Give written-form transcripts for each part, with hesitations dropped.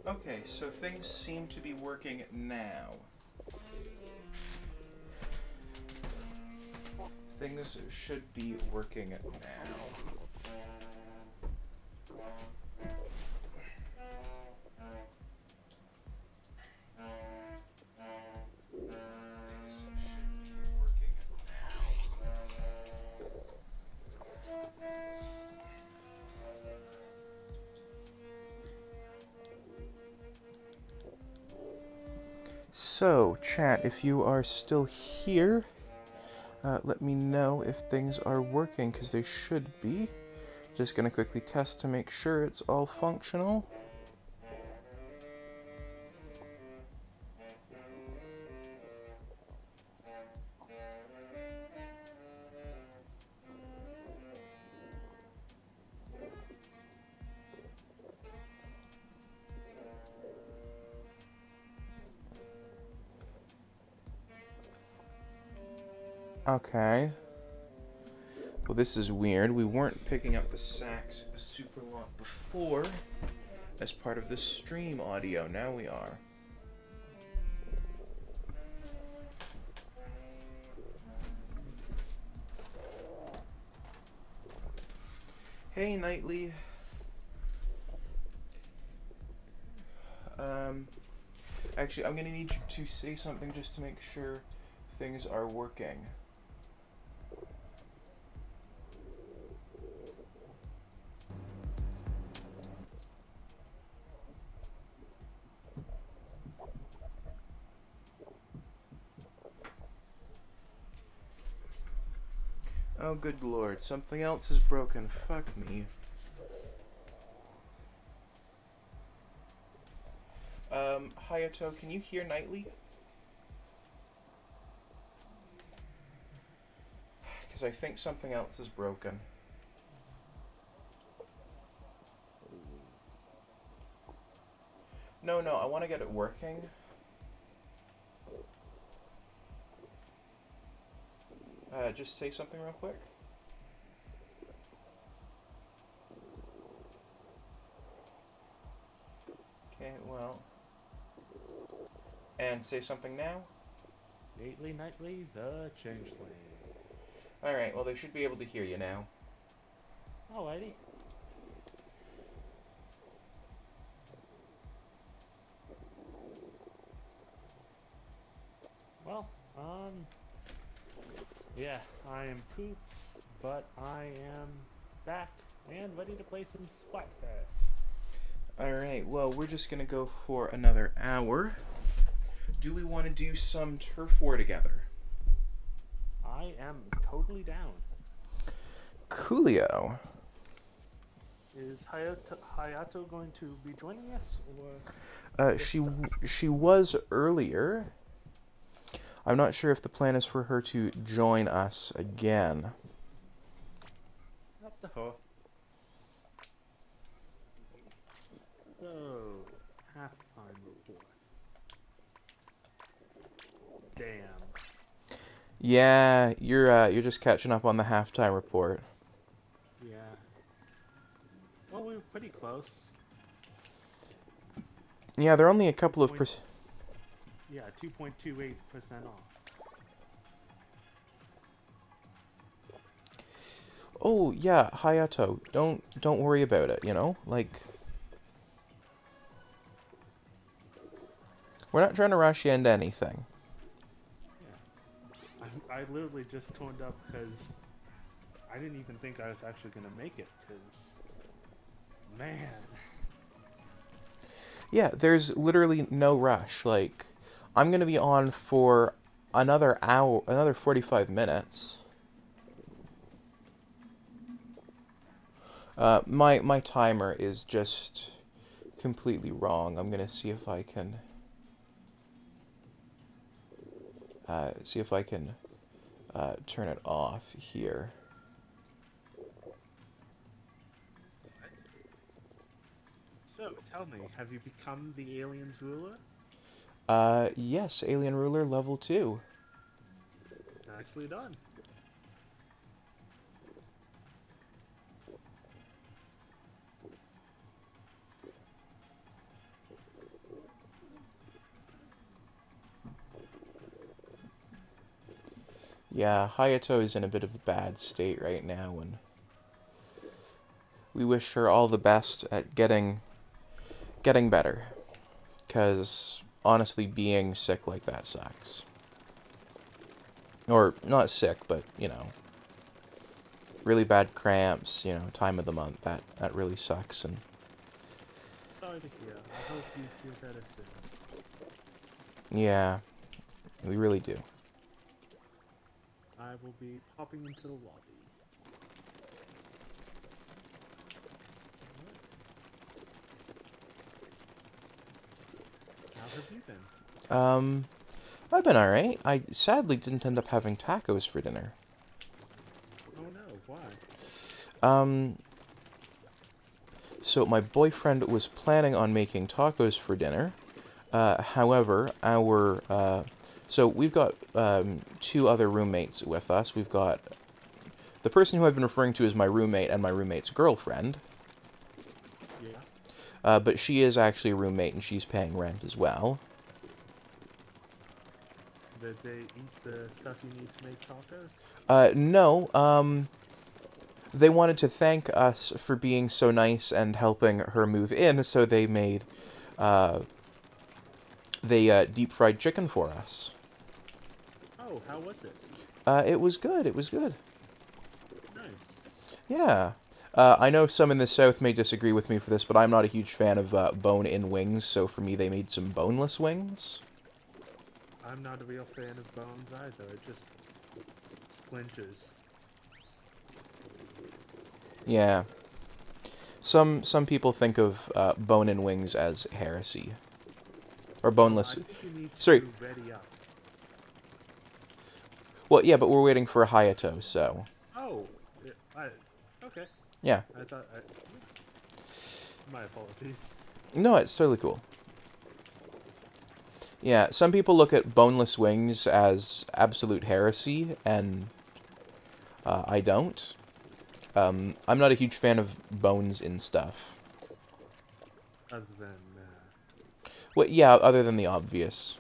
Okay, so things seem to be working now. Things should be working now. So, chat, if you are still here, let me know if things are working, because they should be. Just gonna quickly test to make sure it's all functional. Okay. Well, this is weird. We weren't picking up the sax a super lot before as part of the stream audio. Now we are. Hey, Nightly. Actually, I'm gonna need you to say something just to make sure things are working. Oh, good lord, something else is broken. Fuck me. Hayato, can you hear Nightly? Because I think something else is broken. No, I want to get it working. Just say something real quick. Okay, well. And say something now. Nightly, the changeling. Alright, well, they should be able to hear you now. Alrighty. Well, yeah, I am pooped, but I am back and ready to play some Splatfest. Alright, well, we're just gonna go for another hour. Do we want to do some turf war together? I am totally down. Coolio. Is Hayato going to be joining us, or? She was earlier. I'm not sure if the plan is for her to join us again. Up to her. So, halftime report. Damn. Yeah, you're just catching up on the halftime report. Yeah. Well, we were pretty close. Yeah, they're only a couple of Yeah, 2.28% off. Oh, yeah, Hayato, don't worry about it, you know? Like, we're not trying to rush you into anything. Yeah. I literally just toned up because I didn't even think I was actually going to make it, because, man. Yeah, there's literally no rush. Like, I'm going to be on for another hour, another 45 minutes. My timer is just completely wrong. I'm gonna see if I can turn it off here. So, tell me, have you become the alien's ruler? Yes, Alien Ruler level 2. Nicely done. Yeah, Hayato is in a bit of a bad state right now, and we wish her all the best at getting better. Because, honestly, being sick like that sucks. Or, not sick, but, you know, really bad cramps, you know, time of the month, that really sucks, and... Sorry to hear. I hope you feel better soon. Yeah, we really do. I will be popping into the lobby. How have you been? I've been alright. I sadly didn't end up having tacos for dinner. Oh no, why? So my boyfriend was planning on making tacos for dinner. However, so we've got, two other roommates with us. We've got the person who I've been referring to as my roommate and my roommate's girlfriend. Yeah. But she is actually a roommate and she's paying rent as well. Did they eat the stuff you need to make tacos? No, they wanted to thank us for being so nice and helping her move in, so they made, deep-fried chicken for us. Oh, how was it? It was good, it was good. Nice. Yeah. I know some in the South may disagree with me for this, but I'm not a huge fan of, bone-in wings, so for me they made some boneless wings. I'm not a real fan of bones either, it just splinters. Yeah. Some people think of, bone-in wings as heresy. Or boneless... I think you need to Sorry. ready up. Well, yeah, but we're waiting for a Hayato, so... Oh, okay. Yeah. I thought my apologies. No, it's totally cool. Yeah, some people look at boneless wings as absolute heresy, and I don't. I'm not a huge fan of bones in stuff. Other than, Well, yeah, other than the obvious.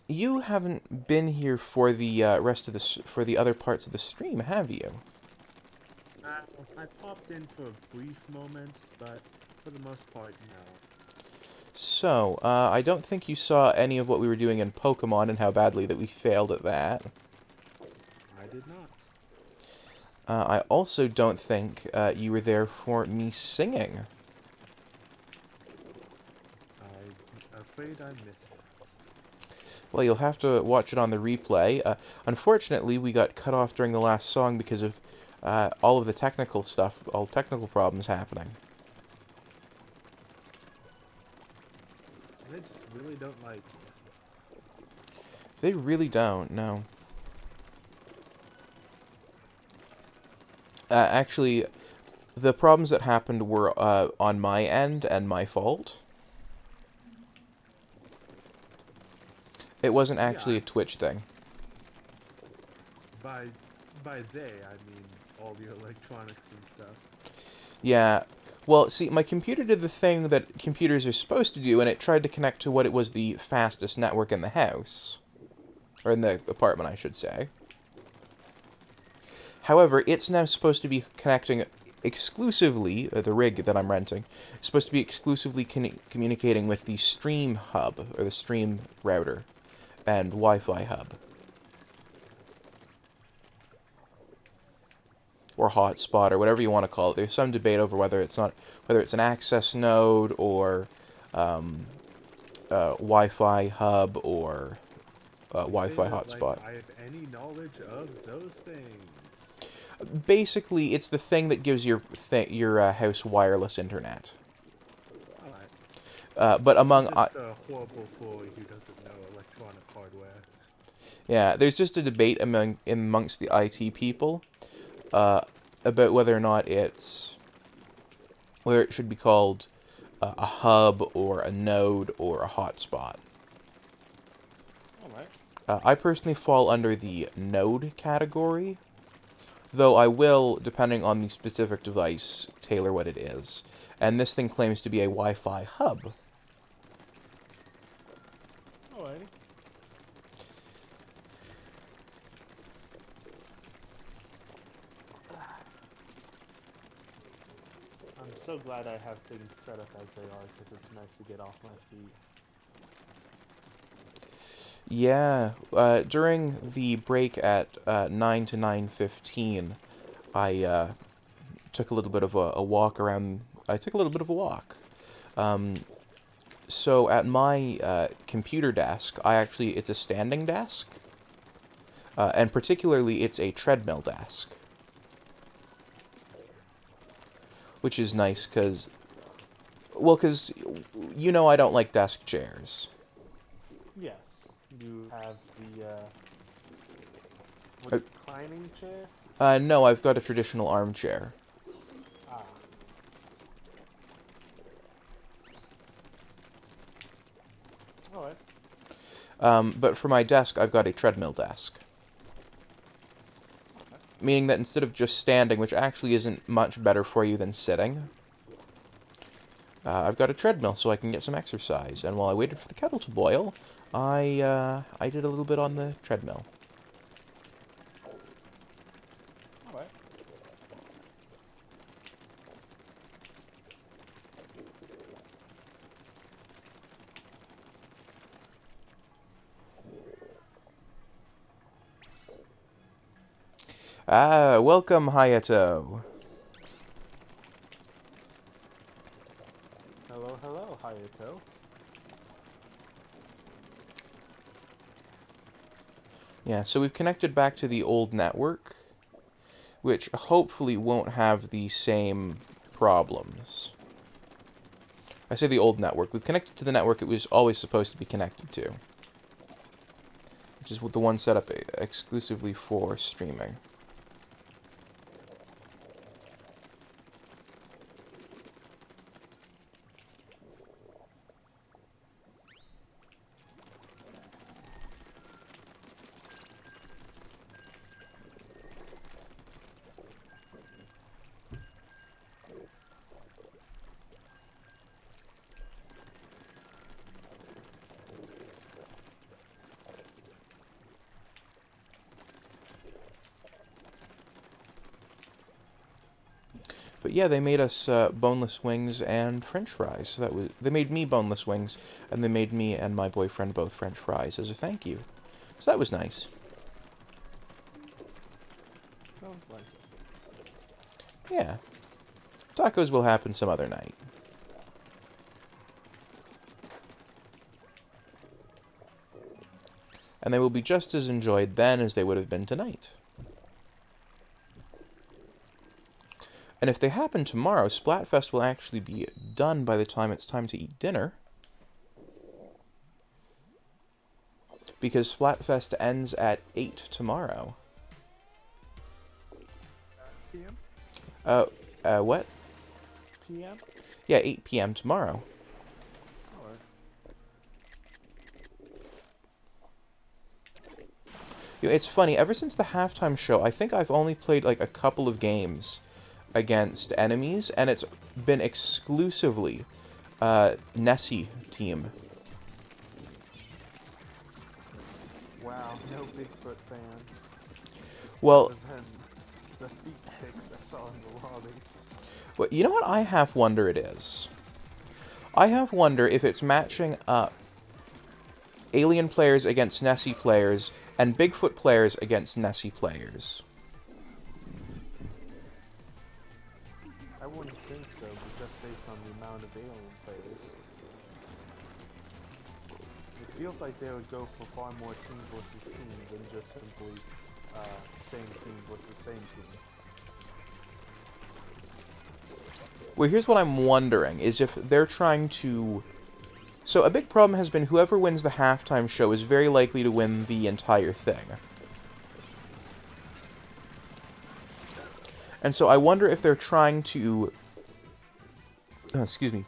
You haven't been here for the rest of for the other parts of the stream, have you? I popped in for a brief moment, but for the most part, no. So, I don't think you saw any of what we were doing in Pokemon and how badly that we failed at that. I did not. I also don't think you were there for me singing. I'm afraid I missed it. Well, you'll have to watch it on the replay. Unfortunately, we got cut off during the last song because of all of the technical stuff, all technical problems happening. They just really don't like you. They really don't, no. Actually, the problems that happened were on my end and my fault. It wasn't actually a Twitch thing. By they, I mean all the electronics and stuff. Yeah. Well, see, my computer did the thing that computers are supposed to do, and it tried to connect to what it was the fastest network in the house. Or in the apartment, I should say. However, it's now supposed to be connecting exclusively, the rig that I'm renting, is supposed to be exclusively communicating with the stream hub, or the stream router, and Wi-Fi hub. Or hotspot, or whatever you want to call it. There's some debate over whether it's an access node, or Wi-Fi hub, or Wi-Fi hotspot. Like I have any knowledge of those things. Basically, it's the thing that gives your house wireless internet. Alright. But among a horrible boy who doesn't know electronic hardware. Yeah, there's just a debate amongst the IT people about whether or not whether it should be called a hub or a node or a hotspot. Alright. I personally fall under the node category, though I will, depending on the specific device, tailor what it is. And this thing claims to be a Wi-Fi hub. Alrighty. I'm so glad I have things set up as they are, because it's nice to get off my feet. Yeah, during the break at 9 to 9:15, I took a little bit of a walk around. I took a little bit of a walk. So at my computer desk, it's a standing desk, and particularly it's a treadmill desk, which is nice because, well, because you know I don't like desk chairs. Yes. You have the, reclining chair? No, I've got a traditional armchair. Ah. Alright. But for my desk, I've got a treadmill desk. Okay. Meaning that instead of just standing, which actually isn't much better for you than sitting, I've got a treadmill so I can get some exercise. And while I waited for the kettle to boil, I did a little bit on the treadmill. Alright. Ah, welcome, Hayato. Hello, hello, Hayato. Yeah, so we've connected back to the old network, which hopefully won't have the same problems. I say the old network. We've connected to the network it was always supposed to be connected to, which is the one set up exclusively for streaming. But yeah, they made us boneless wings and French fries. So they made me boneless wings, and they made me and my boyfriend both French fries as a thank you. So that was nice. Sounds like it. Yeah. Tacos will happen some other night. And they will be just as enjoyed then as they would have been tonight. And if they happen tomorrow, Splatfest will actually be done by the time it's time to eat dinner. Because Splatfest ends at 8 tomorrow. PM? What? PM? Yeah, 8 p.m. tomorrow. Alright. You know, it's funny, ever since the halftime show, I think I've only played like a couple of games against enemies, and it's been exclusively Nessie team. Wow, no Bigfoot fan. Well, Other than the feet pics I saw in the lobby. well, you know what I half wonder it is? I half wonder if it's matching up Alien players against Nessie players and Bigfoot players against Nessie players. I wouldn't think so, but just based on the amount of alien players. It feels like they would go for far more team versus team than just simply same team versus same team. Well, here's what I'm wondering, is if they're trying to... So a big problem has been whoever wins the halftime show is very likely to win the entire thing. And so I wonder if they're trying to... excuse me.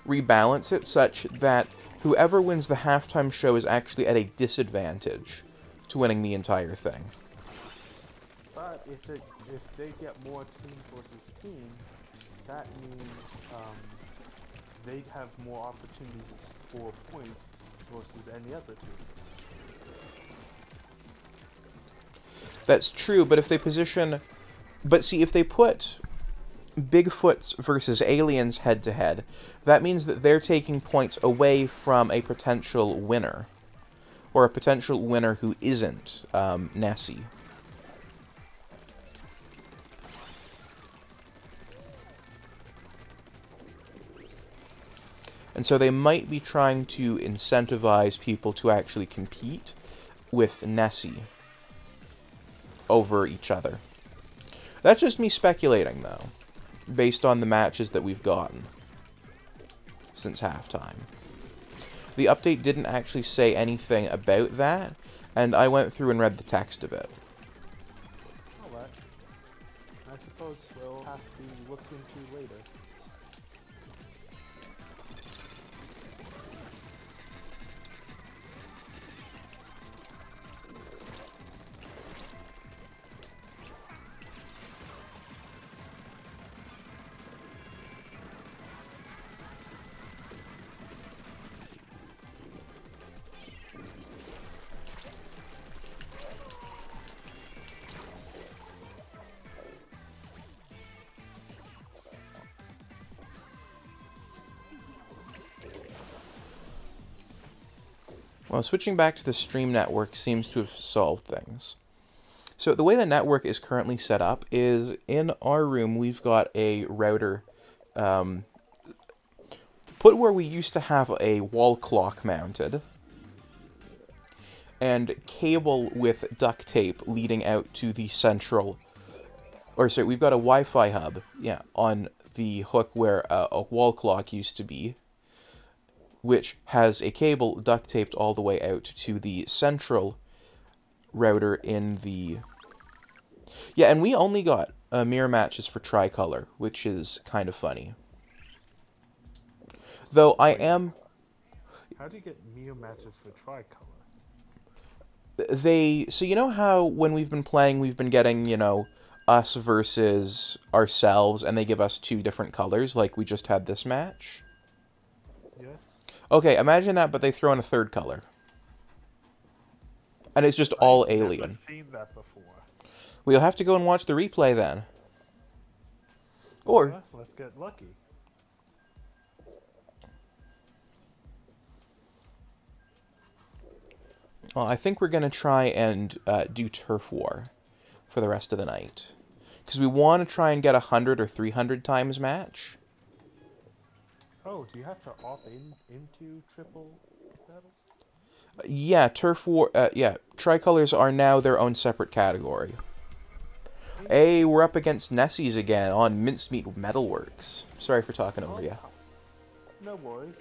rebalance it such that whoever wins the halftime show is actually at a disadvantage to winning the entire thing. But if they get more team versus team, that means they have more opportunities for points versus any other team. That's true, but if they position... But see, if they put Bigfoots versus aliens head-to-head, that means that they're taking points away from a potential winner. Or a potential winner who isn't Nessie. And so they might be trying to incentivize people to actually compete with Nessie over each other. That's just me speculating, though, based on the matches that we've gotten since halftime. The update didn't actually say anything about that, and I went through and read the text of it. Alright. I suppose we'll have to look into later. Well, switching back to the stream network seems to have solved things. So the way the network is currently set up is in our room we've got a router put where we used to have a wall clock mounted and cable with duct tape leading out to the central, or sorry, we've got a Wi-Fi hub, yeah, on the hook where a wall clock used to be, which has a cable duct taped all the way out to the central router in the... Yeah, and we only got mirror matches for tricolor, which is kind of funny. Though I am... How do you get mirror matches for tricolor? So you know how when we've been playing, we've been getting, you know, us versus ourselves, and they give us two different colors, like we just had this match? Yes. Okay, imagine that, but they throw in a third color. And it's just all alien. I've seen that before. We'll have to go and watch the replay then. Or... Well, let's get lucky. Well, I think we're going to try and do Turf War for the rest of the night. Because we want to try and get 100 or 300 times match. Oh, do you have to opt into triple battles? Yeah, Turf War... yeah, tricolors are now their own separate category. Hey, we're up against Nessies again on Mincemeat Metalworks. Sorry for talking over you. No worries.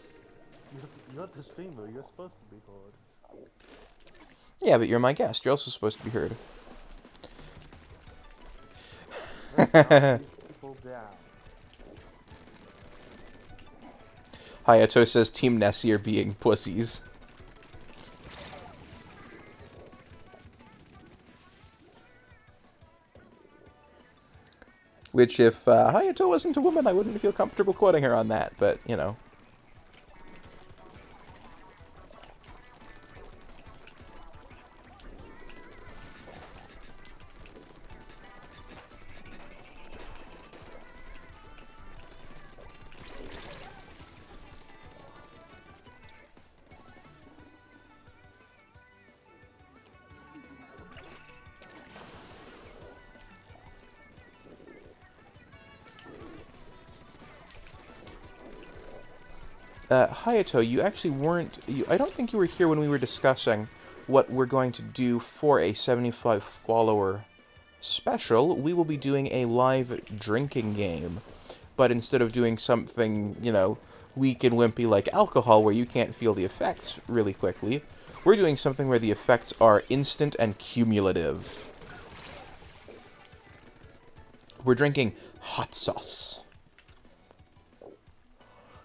You're the streamer. You're supposed to be heard. Yeah, but you're my guest. You're also supposed to be heard. People down. Hayato says Team Nessie are being pussies. Which, if Hayato wasn't a woman, I wouldn't feel comfortable quoting her on that, but, you know. Hayato, you actually weren't... I don't think you were here when we were discussing what we're going to do for a 75 follower special. We will be doing a live drinking game. But instead of doing something, you know, weak and wimpy like alcohol where you can't feel the effects really quickly, we're doing something where the effects are instant and cumulative. We're drinking hot sauce.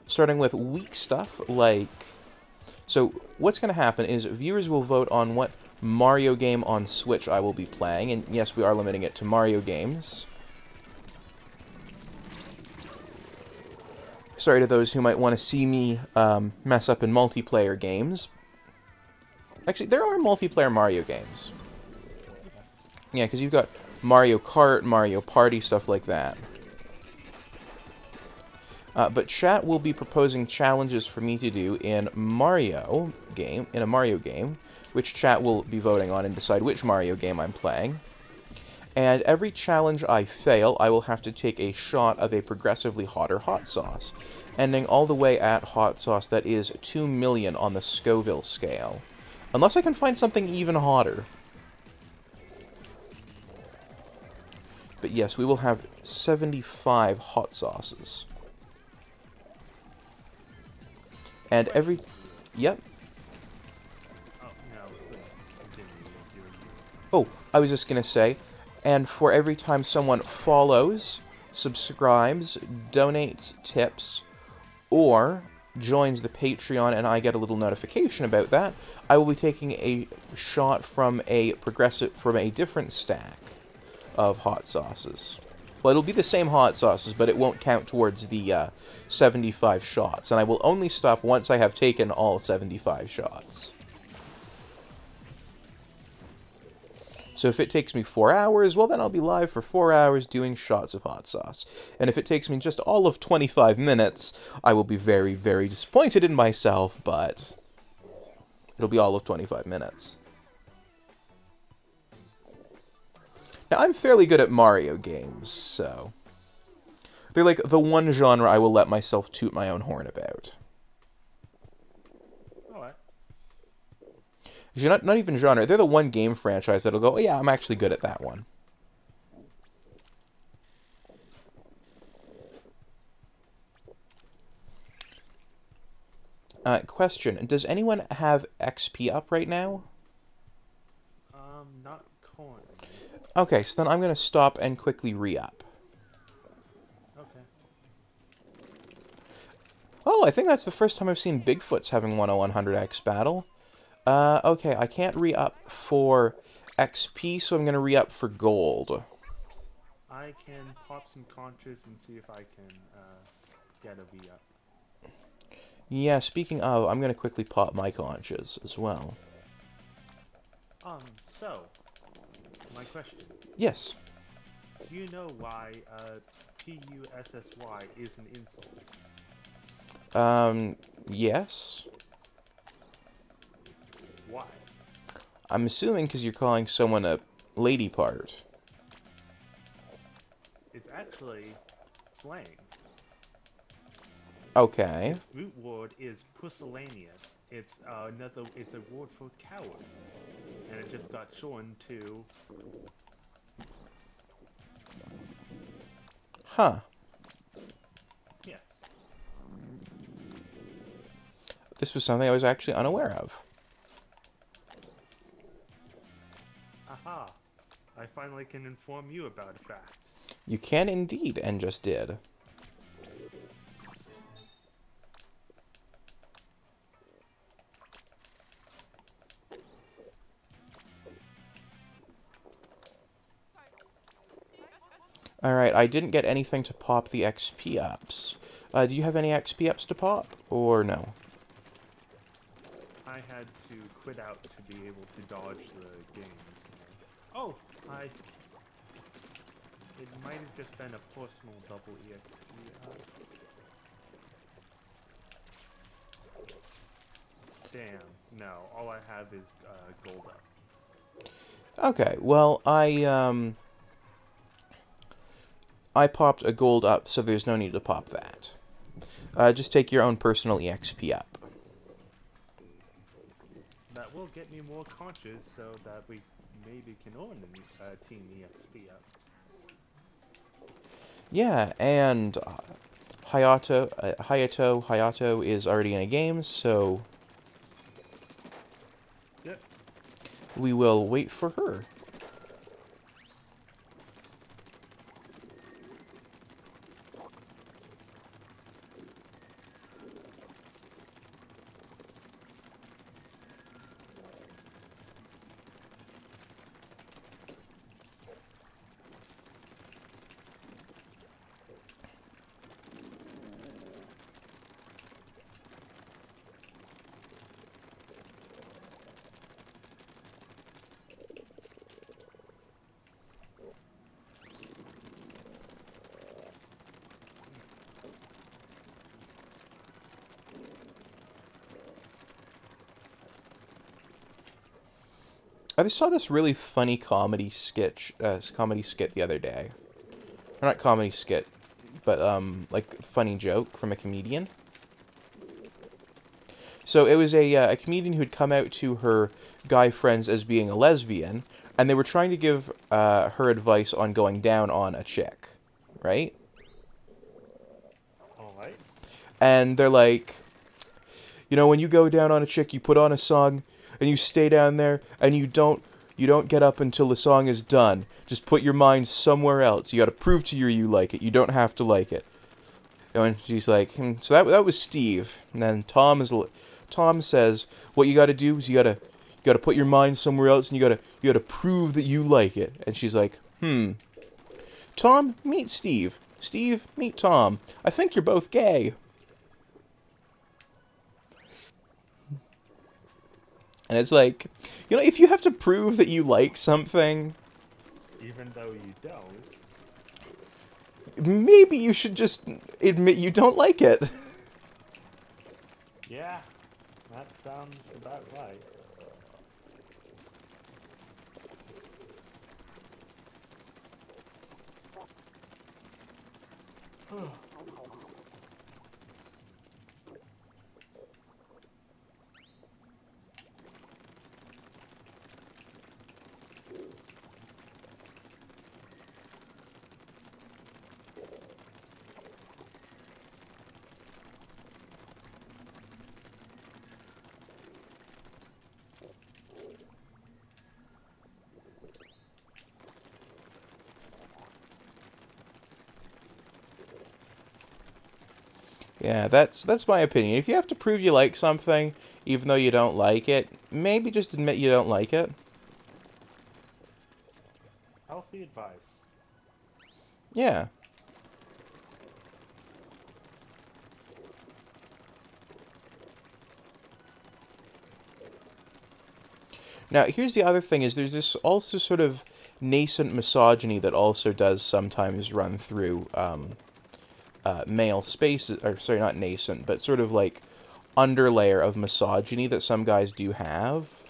starting with weak stuff like... So, what's going to happen is viewers will vote on what Mario game on Switch I will be playing, and yes, we are limiting it to Mario games. Sorry to those who might want to see me mess up in multiplayer games. Actually, there are multiplayer Mario games. Yeah, because you've got Mario Kart, Mario Party, stuff like that. But chat will be proposing challenges for me to do in a Mario game, which chat will be voting on and decide which Mario game I'm playing. And every challenge I fail, I will have to take a shot of a progressively hotter hot sauce, ending all the way at hot sauce that is 2 million on the Scoville scale. Unless I can find something even hotter. But yes, we will have 75 hot sauces. And every... Yep. Oh, I was just going to say, and for every time someone follows, subscribes, donates tips, or joins the Patreon and I get a little notification about that, I will be taking a shot from a different stack of hot sauces. Well, it'll be the same hot sauces, but it won't count towards the 75 shots, and I will only stop once I have taken all 75 shots. So if it takes me 4 hours, well then I'll be live for 4 hours doing shots of hot sauce. And if it takes me just all of 25 minutes, I will be very, very disappointed in myself, but it'll be all of 25 minutes. Now, I'm fairly good at Mario games, so... They're like the one genre I will let myself toot my own horn about. Alright. Actually, not even genre. They're the one game franchise that'll go, oh yeah, I'm actually good at that one. Question. Does anyone have XP up right now? Not currently. Okay, so then I'm going to stop and quickly re-up. Okay. Oh, I think that's the first time I've seen Bigfoot's having 10100X battle. Okay, I can't re-up for XP, so I'm going to re-up for gold. I can pop some conches and see if I can get a V-up. Yeah, speaking of, I'm going to quickly pop my conches as well. So, my question. Yes. Do you know why P-U-S-S-Y is an insult? Yes. Why? I'm assuming because you're calling someone a lady part. It's actually slang. Okay. Its root word is pusillanimous. It's it's a word for coward. And it just got shortened to... Huh. Yes. This was something I was actually unaware of. Aha. I finally can inform you about a fact. You can indeed, and just did. Alright, I didn't get anything to pop the XP ups. Do you have any XP ups to pop, or no? I had to quit out to be able to dodge the game. Oh, it might have just been a personal double EXP up. Damn, no, all I have is gold up. Okay, well, I popped a gold up, so there's no need to pop that. Just take your own personal EXP up. That will get me more conches, so that we maybe can earn a team EXP up. Yeah, and Hayato is already in a game, so Yep. we will wait for her. I saw this really funny comedy skit the other day. Or not comedy skit, but like funny joke from a comedian. So it was a comedian who'd come out to her guy friends as being a lesbian, and they were trying to give her advice on going down on a chick, right? All right. And they're like, you know, when you go down on a chick, you put on a song, and you stay down there, and you don't get up until the song is done. Just put your mind somewhere else. You got to prove to you like it. You don't have to like it. And she's like, so that was Steve. And then Tom says, what you got to do is you got to put your mind somewhere else, and you got to prove that you like it. And she's like, Tom, meet Steve. Steve, meet Tom. I think you're both gay. And it's like, you know, if you have to prove that you like something, even though you don't, maybe you should just admit you don't like it. yeah, that sounds about right. Yeah, that's my opinion. If you have to prove you like something, even though you don't like it, maybe just admit you don't like it. Healthy advice. Yeah. Now, here's the other thing, is there's this also sort of nascent misogyny that also does sometimes run through male spaces, or sorry, not nascent, but sort of like underlayer of misogyny that some guys do have.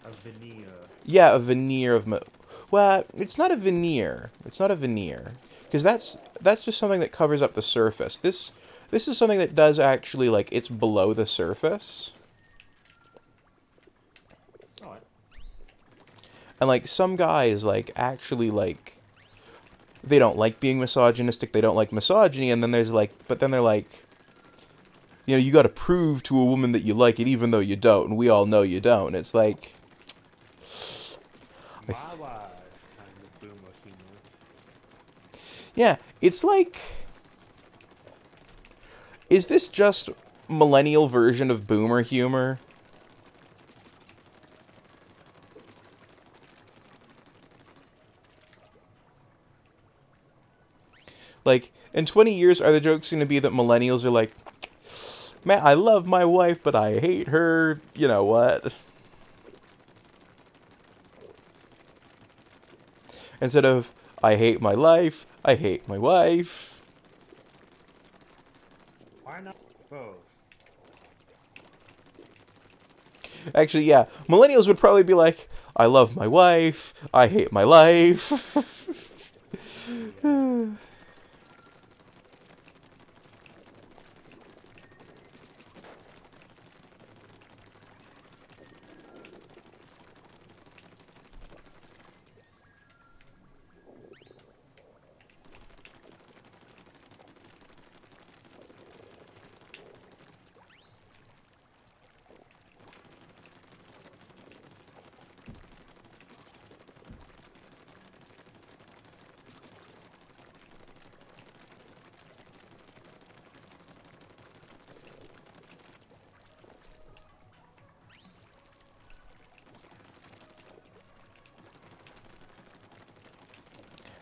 A veneer. Yeah, a veneer of well, it's not a veneer. It's not a veneer, because that's just something that covers up the surface. This is something that does actually, like, it's below the surface. Alright. And like some guys, like, actually, like, they don't like being misogynistic, they don't like misogyny, and then there's like, but then they're like, you know, you got to prove to a woman that you like it even though you don't, and we all know you don't. And it's like, My wife kind of boomer humor. yeah, it's like, is this just millennial version of boomer humor? Like, in 20 years, are the jokes going to be that millennials are like, man, I love my wife, but I hate her, you know what? Instead of, I hate my life, I hate my wife. Why not both? Actually, yeah, millennials would probably be like, I love my wife, I hate my life. Yeah.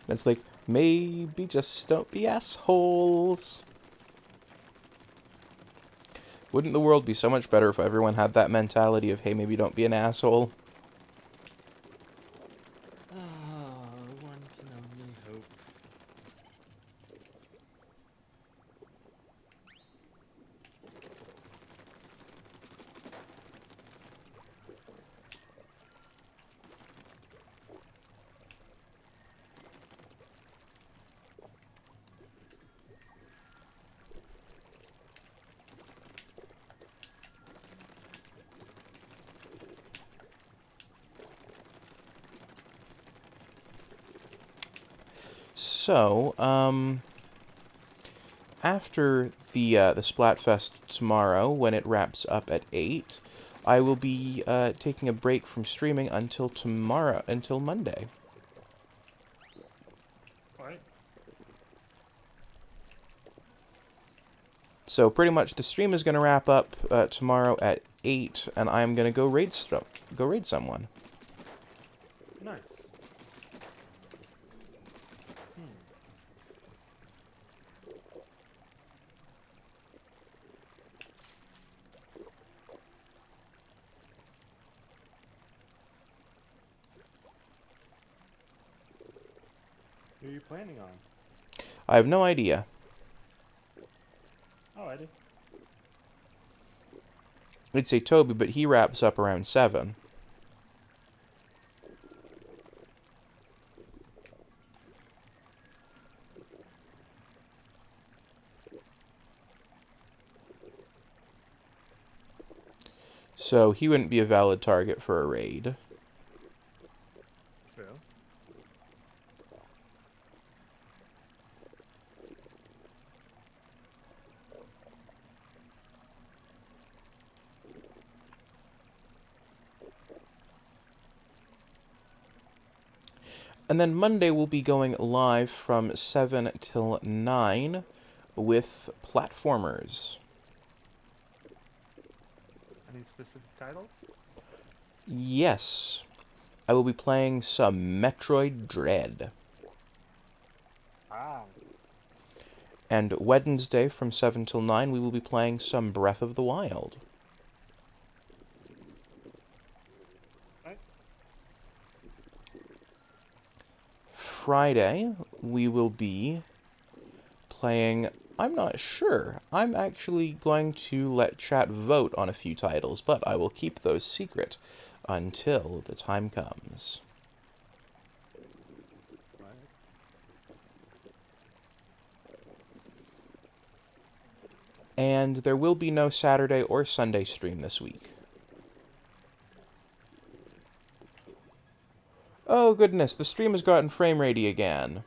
And it's like, maybe just don't be assholes. Wouldn't the world be so much better if everyone had that mentality of, hey, maybe don't be an asshole? One can only hope. So, after the Splatfest tomorrow, when it wraps up at 8, I will be taking a break from streaming until tomorrow, until Monday. Alright. So pretty much the stream is going to wrap up tomorrow at 8, and I'm going to go raid someone. Nice. Who are you planning on? I have no idea. Alrighty. I'd say Toby, but he wraps up around 7. So he wouldn't be a valid target for a raid. True. And then Monday we'll be going live from 7 till 9 with platformers. Any specific titles? Yes. I will be playing some Metroid Dread. Ah. And Wednesday from 7 till 9 we will be playing some Breath of the Wild. Friday, we will be playing... I'm not sure. I'm actually going to let chat vote on a few titles, but I will keep those secret until the time comes. And there will be no Saturday or Sunday stream this week. Oh goodness, the stream has gotten frame ratey again.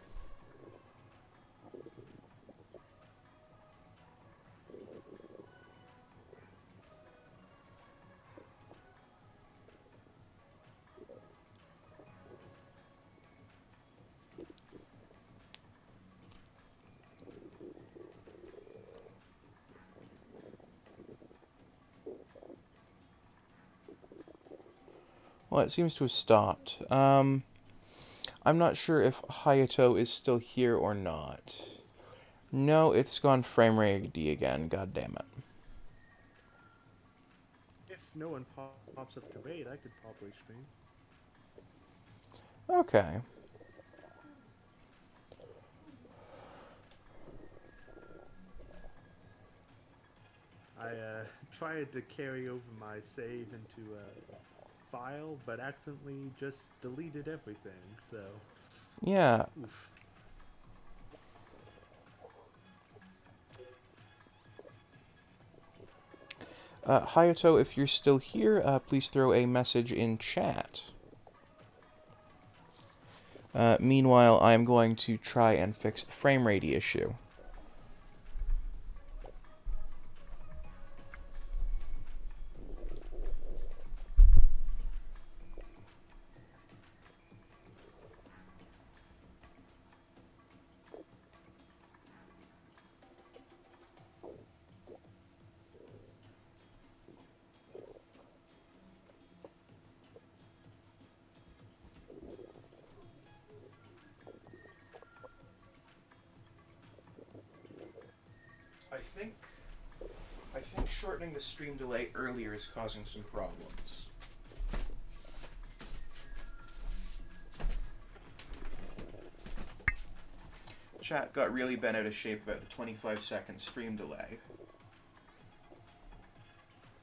Well, it seems to have stopped. I'm not sure if Hayato is still here or not. No, it's gone frame ratey again, god damn it. If no one pops up to raid, I could probably stream. Okay. I tried to carry over my save into a file, but accidentally just deleted everything, so... Yeah. Oof. Hayato, if you're still here, please throw a message in chat. Meanwhile, I'm going to try and fix the frame rate issue. I think shortening the stream delay earlier is causing some problems. Chat got really bent out of shape about the 25-second stream delay.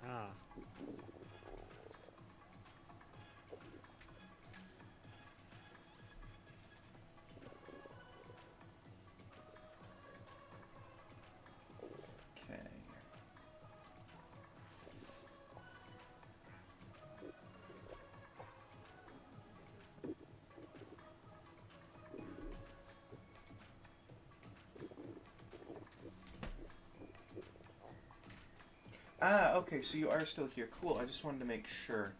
Ah. Okay. Ah, okay, so you are still here. Cool, I just wanted to make sure.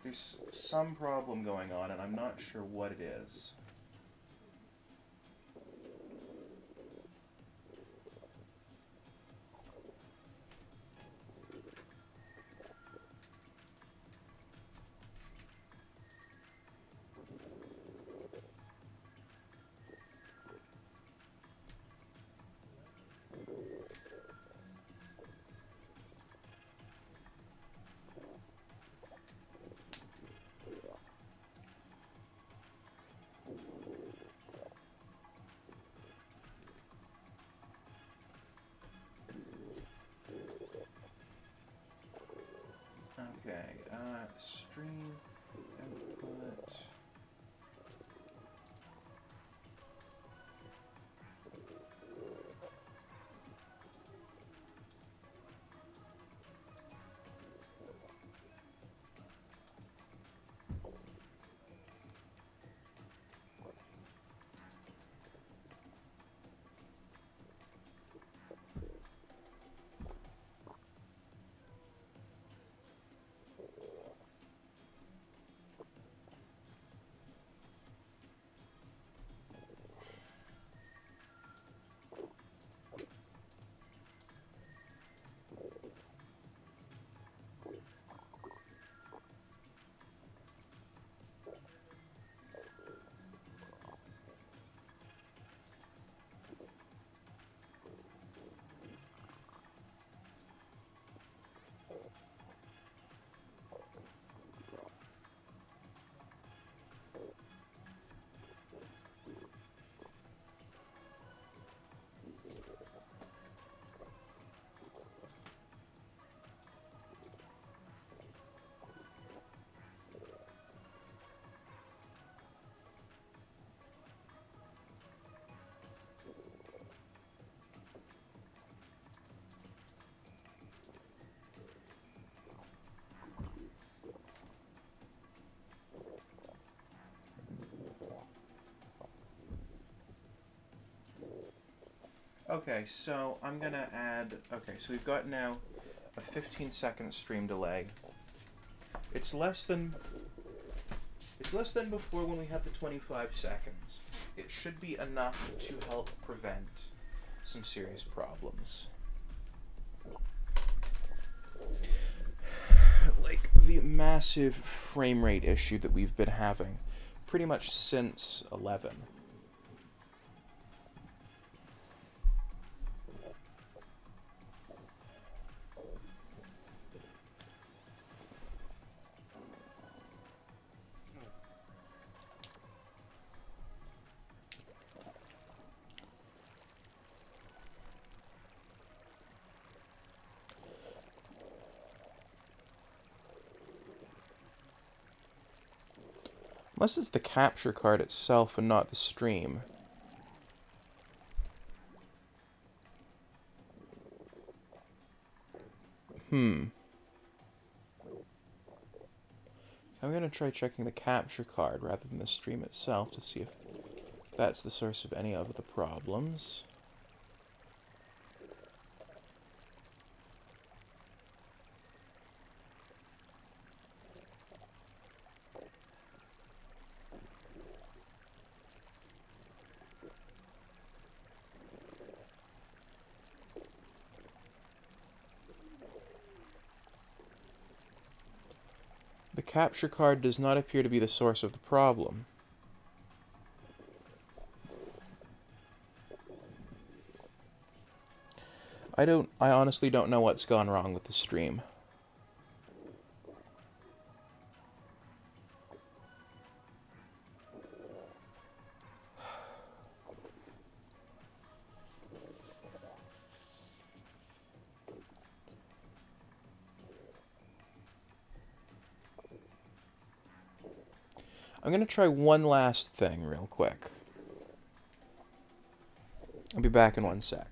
There's some problem going on, and I'm not sure what it is. Okay, stream output. Okay, so I'm gonna add. Okay, so we've got now a 15-second stream delay. It's less than before when we had the 25 seconds. It should be enough to help prevent some serious problems. Like the massive frame rate issue that we've been having pretty much since 11. Unless it's the capture card itself and not the stream. I'm gonna try checking the capture card rather than the stream itself to see if that's the source of any of the problems. The capture card does not appear to be the source of the problem. I honestly don't know what's gone wrong with the stream. I'm gonna try one last thing real quick. I'll be back in 1 sec.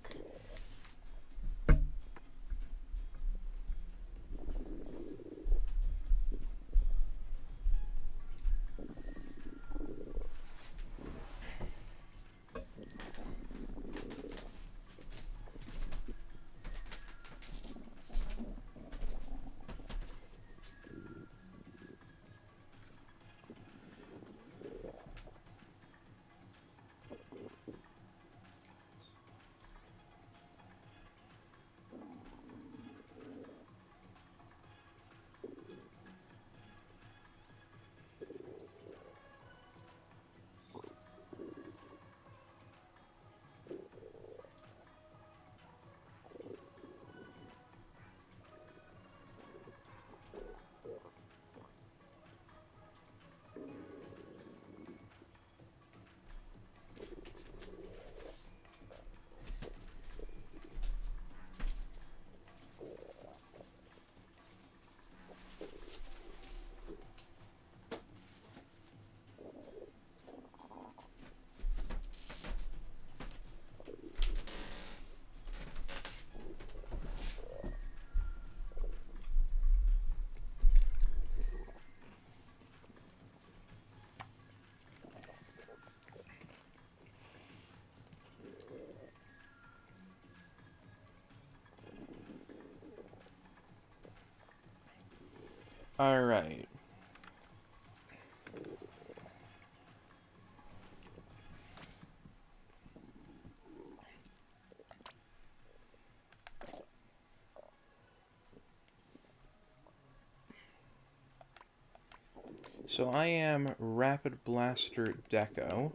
Alright. So I am Rapid Blaster Deco.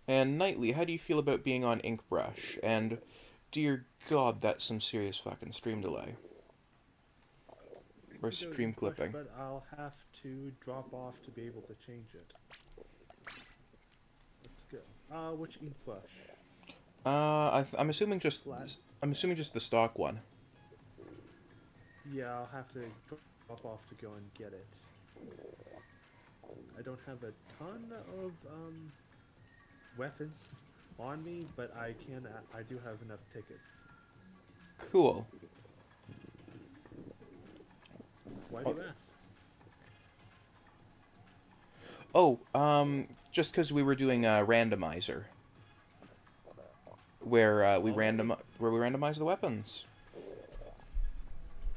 And Knightley, how do you feel about being on Inkbrush? And dear God, that's some serious fucking stream delay. Or stream clipping. But I'll have to drop off to be able to change it. Let's go. Which ink brush? I'm assuming just the stock one. Yeah, I'll have to drop off to go and get it. I don't have a ton of weapons on me, but I do have enough tickets. Cool. Why do you ask? Oh, just because we were doing a randomizer. Where we randomize the weapons.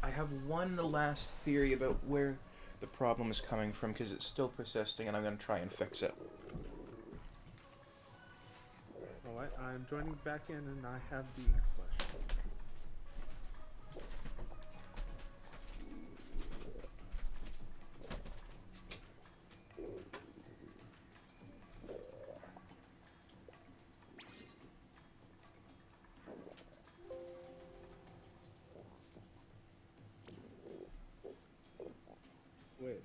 I have one last theory about where the problem is coming from, because it's still persisting, and I'm going to try and fix it. Alright, I'm joining back in, and I have the ink brush. Wait.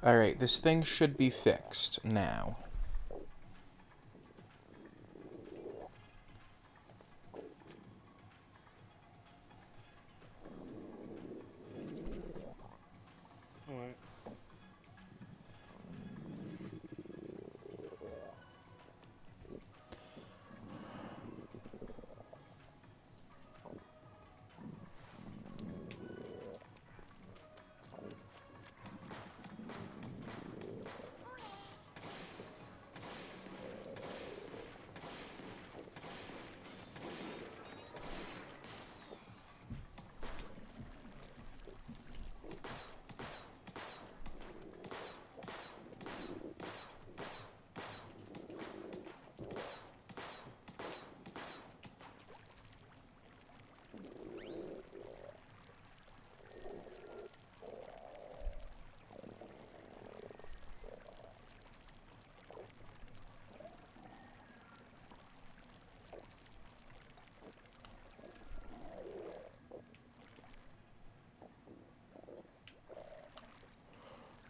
Alright, this thing should be fixed now. Alright.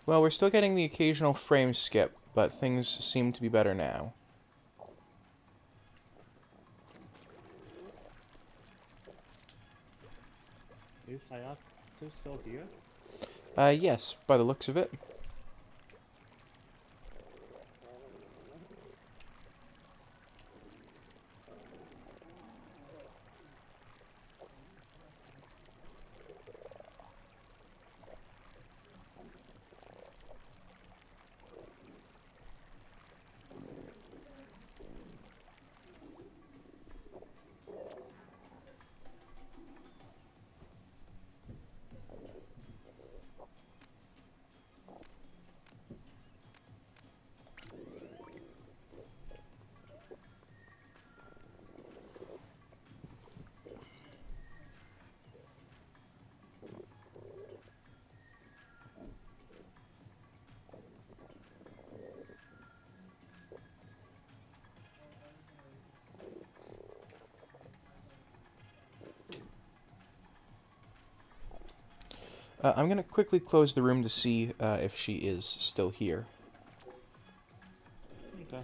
Well, we're still getting the occasional frame skip, but things seem to be better now. Is Hayato still here? Yes, by the looks of it. I'm going to quickly close the room to see if she is still here. Okay.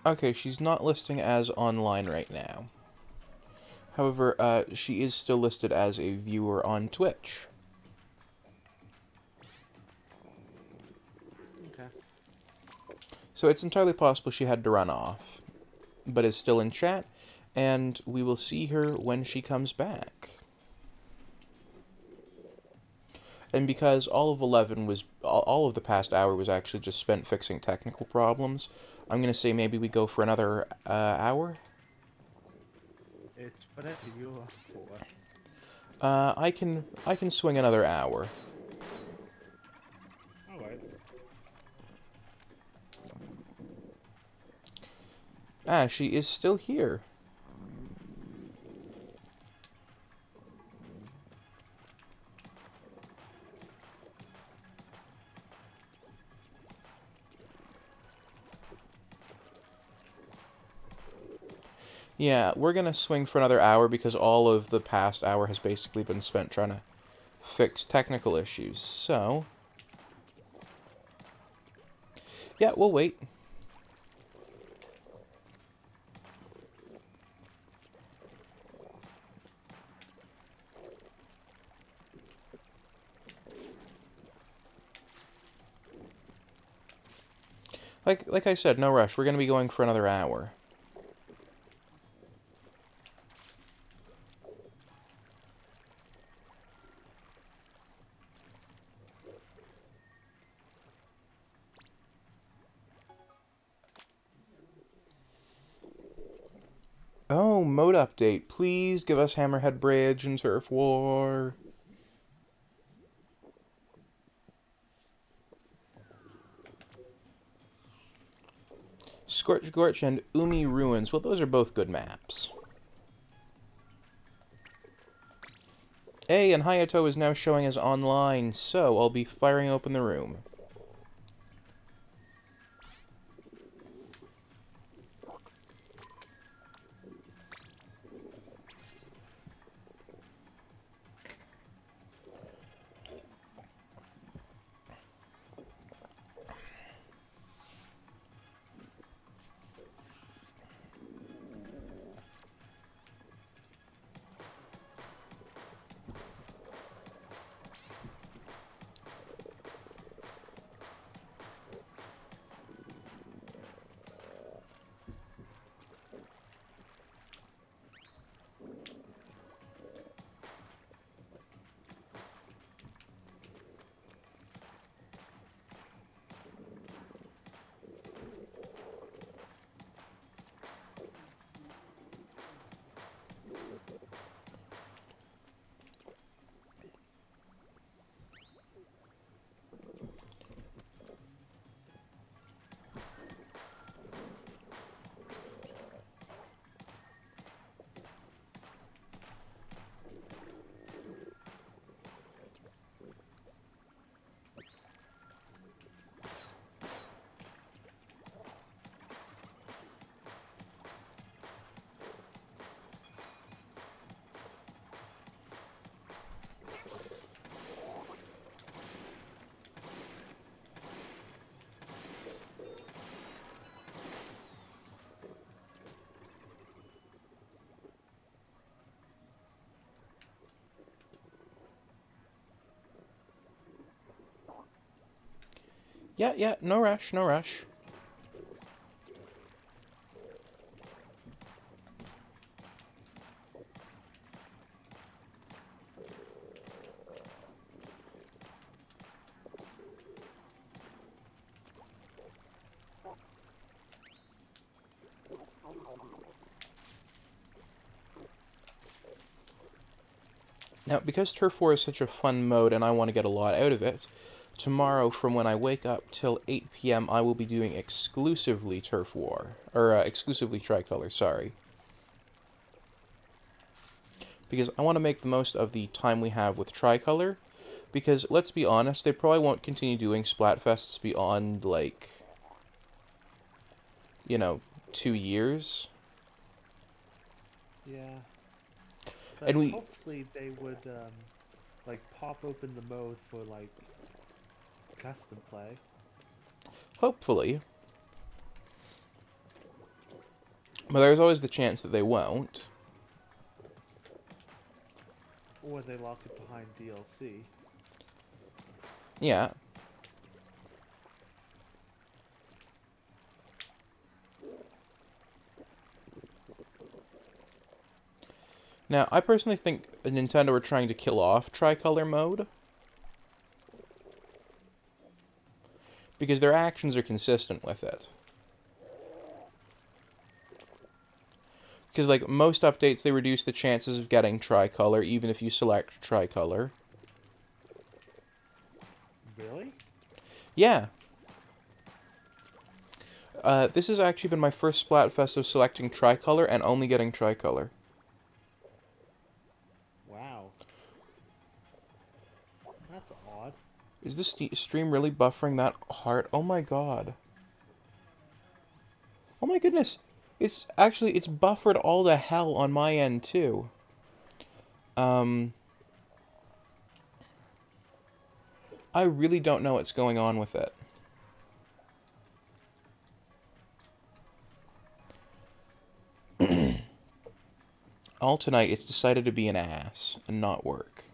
Okay, she's not listing as online right now. However, she is still listed as a viewer on Twitch. Okay. So it's entirely possible she had to run off, but is still in chat, and we will see her when she comes back. And because all of 11 was, all of the past hour was actually just spent fixing technical problems, I'm going to say maybe we go for another hour? It's whatever you ask for. I can swing another hour. Alright. Ah, she is still here. Yeah, we're gonna swing for another hour because all of the past hour has basically been spent trying to fix technical issues. So, yeah, we'll wait. Like I said, no rush. We're gonna be going for another hour. Oh, mode update. Please give us Hammerhead Bridge and Turf War. Scorch Gorch and Umi Ruins. Well, those are both good maps. Hey, and Hayato is now showing as online, so I'll be firing open the room. Yeah, yeah, no rush, no rush. Now, because Turf War is such a fun mode and I want to get a lot out of it, tomorrow from when I wake up till 8 p.m. I will be doing exclusively Turf War. Or, exclusively Tricolor, sorry. Because I want to make the most of the time we have with Tricolor. Because, let's be honest, they probably won't continue doing Splatfests beyond, like, you know, 2 years. Yeah. But And we, hopefully they would, like, pop open the mode for, like, custom play. hopefully, but there's always the chance that they won't. Or they lock it behind DLC. Yeah. Now, I personally think Nintendo are trying to kill off Tricolor mode. Because their actions are consistent with it. Because, like, most updates, they reduce the chances of getting Tricolor, even if you select Tricolor. Really? Yeah. This has actually been my first Splatfest of selecting Tricolor and only getting Tricolor. Wow. That's odd. Is this stream really buffering that hard? Oh my god. Oh my goodness. It's buffered all the hell on my end too. I really don't know what's going on with it. All tonight, it's decided to be an ass and not work.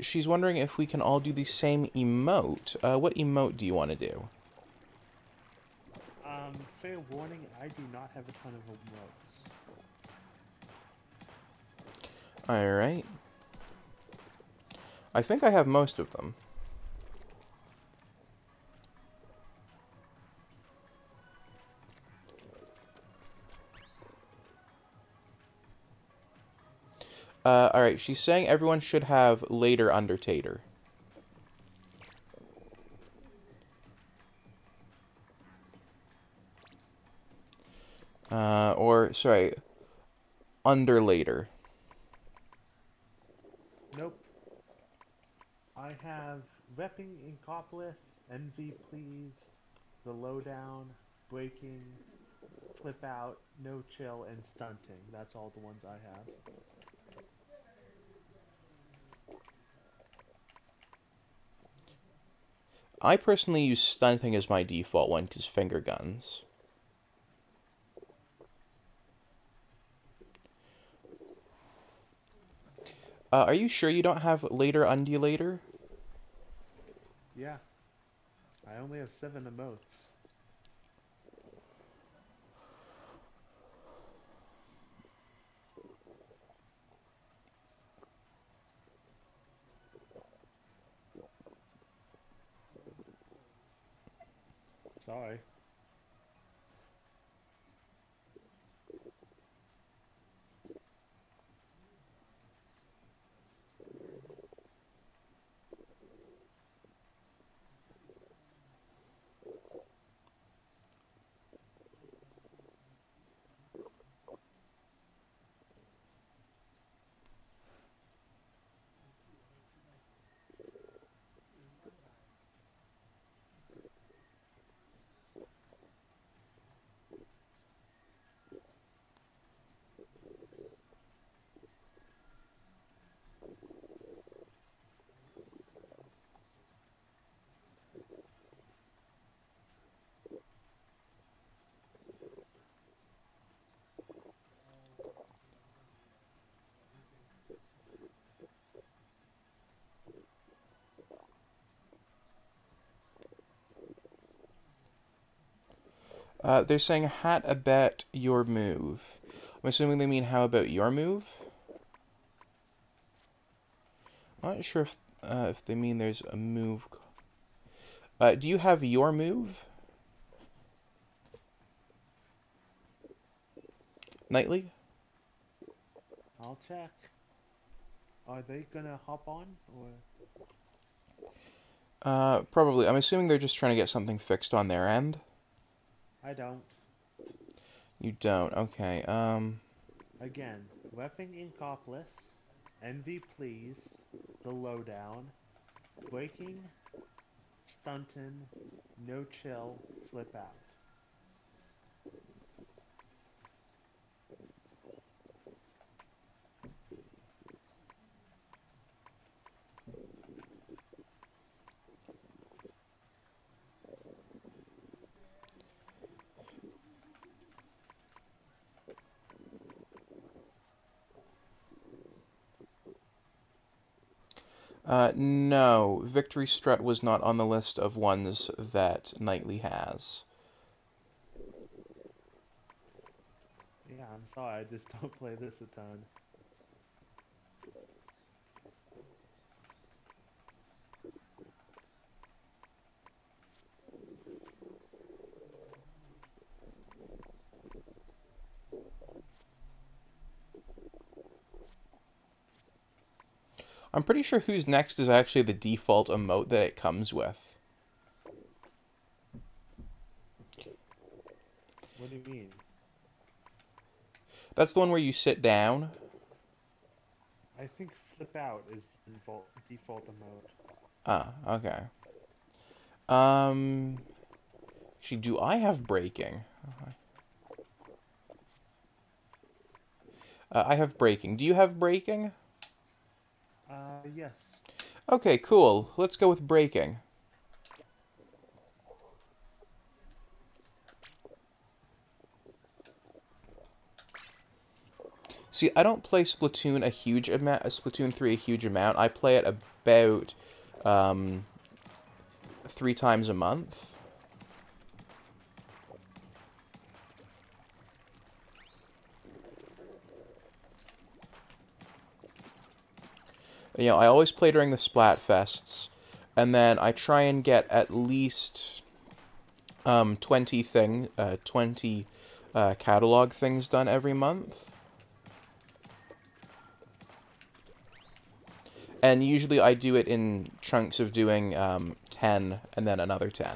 She's wondering if we can all do the same emote. What emote do you want to do? Fair warning, I do not have a ton of emotes. Alright. I think I have most of them. Alright, she's saying everyone should have later Undertater. Sorry, Underlater. Nope. I have Repping Incopolis, Envy Please, The Lowdown, Breaking, Flip Out, No Chill, and Stunting. That's all the ones I have. I personally use Stunting as my default one, because finger guns. Are you sure you don't have later Undulator? Yeah. I only have 7 emotes. Sorry. They're saying, hat about your move. I'm assuming they mean, how about your move? I'm not sure if they mean there's a move. Do you have your move? Nightly? I'll check. Are they gonna hop on, or? Probably. I'm assuming they're just trying to get something fixed on their end. I don't. You don't. Okay. Again, weapon incopless, envy please, the lowdown, breaking, stuntin', no chill, flip out. No. Victory Strut was not on the list of ones that Nightly has. Yeah, I'm sorry, I just don't play this a ton. I'm pretty sure Who's Next is actually the default emote that it comes with. What do you mean? That's the one where you sit down. I think flip out is default emote. Ah, okay. Actually, do I have breaking? I have breaking. Do you have breaking? Yes. Okay, cool. Let's go with breaking. See, I don't play Splatoon a huge amount, Splatoon 3 a huge amount. I play it about 3 times a month. You know, I always play during the Splatfests, and then I try and get at least 20 catalog things done every month. And usually I do it in chunks of doing 10 and then another 10.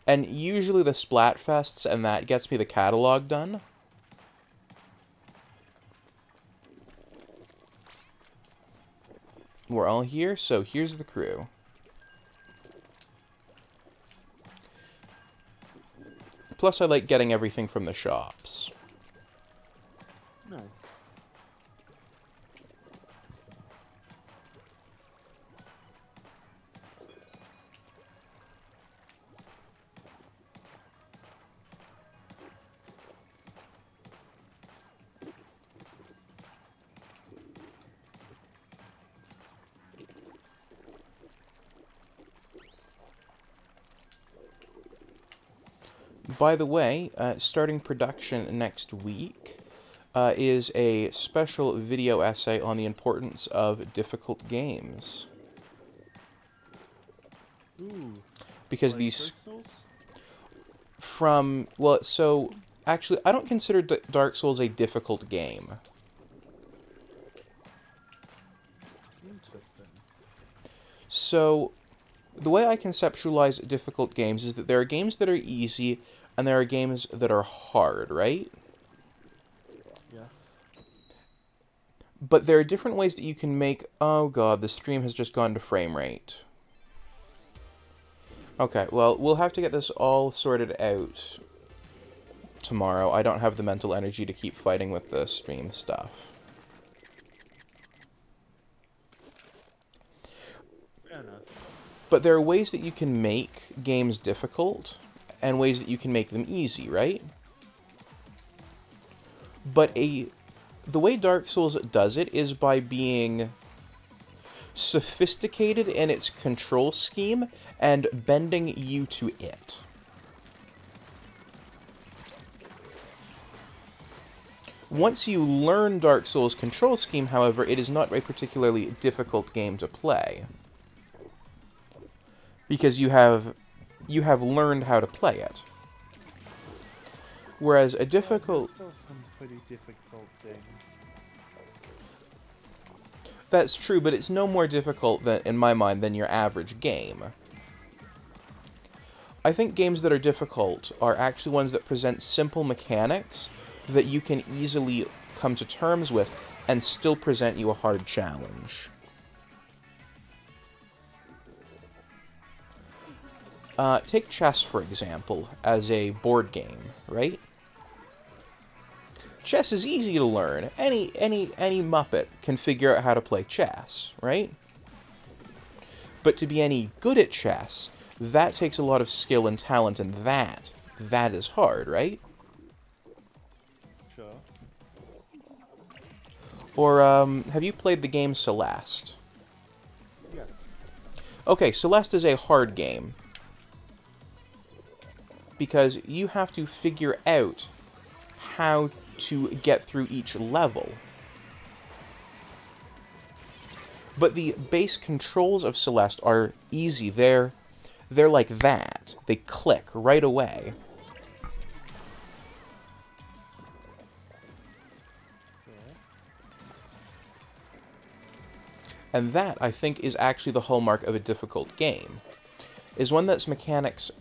And usually the Splatfests and that gets me the catalog done. We're all here, so here's the crew. Plus I like getting everything from the shops. No. By the way, starting production next week is a special video essay on the importance of difficult games. Ooh. Because Like these... Dark Souls? From... Well, so... Actually, I don't consider Dark Souls a difficult game. Interesting. So, the way I conceptualize difficult games is that there are games that are easy, and there are games that are hard, right? Yeah. But there are different ways that you can make... Oh god, the stream has just gone to frame rate. Okay, well, we'll have to get this all sorted out tomorrow. I don't have the mental energy to keep fighting with the stream stuff. Fair enough. But there are ways that you can make games difficult, and ways that you can make them easy, right? But the way Dark Souls does it is by being... sophisticated in its control scheme and bending you to it. Once you learn Dark Souls' control scheme, however, it is not a particularly difficult game to play. Because you have learned how to play it. Whereas a difficult... There's still some pretty difficult things. That's true, but it's no more difficult, than, in my mind, than your average game. I think games that are difficult are actually ones that present simple mechanics that you can easily come to terms with and still present you a hard challenge. Take chess, for example, as a board game, right? Chess is easy to learn. Any Muppet can figure out how to play chess, right? But to be any good at chess, that takes a lot of skill and talent, and that is hard, right? Sure. Or, have you played the game Celeste? Yes. Okay, Celeste is a hard game. Because you have to figure out how to get through each level. But the base controls of Celeste are easy. They're like that. They click right away. Yeah. And that, I think, is actually the hallmark of a difficult game. Is one that's mechanics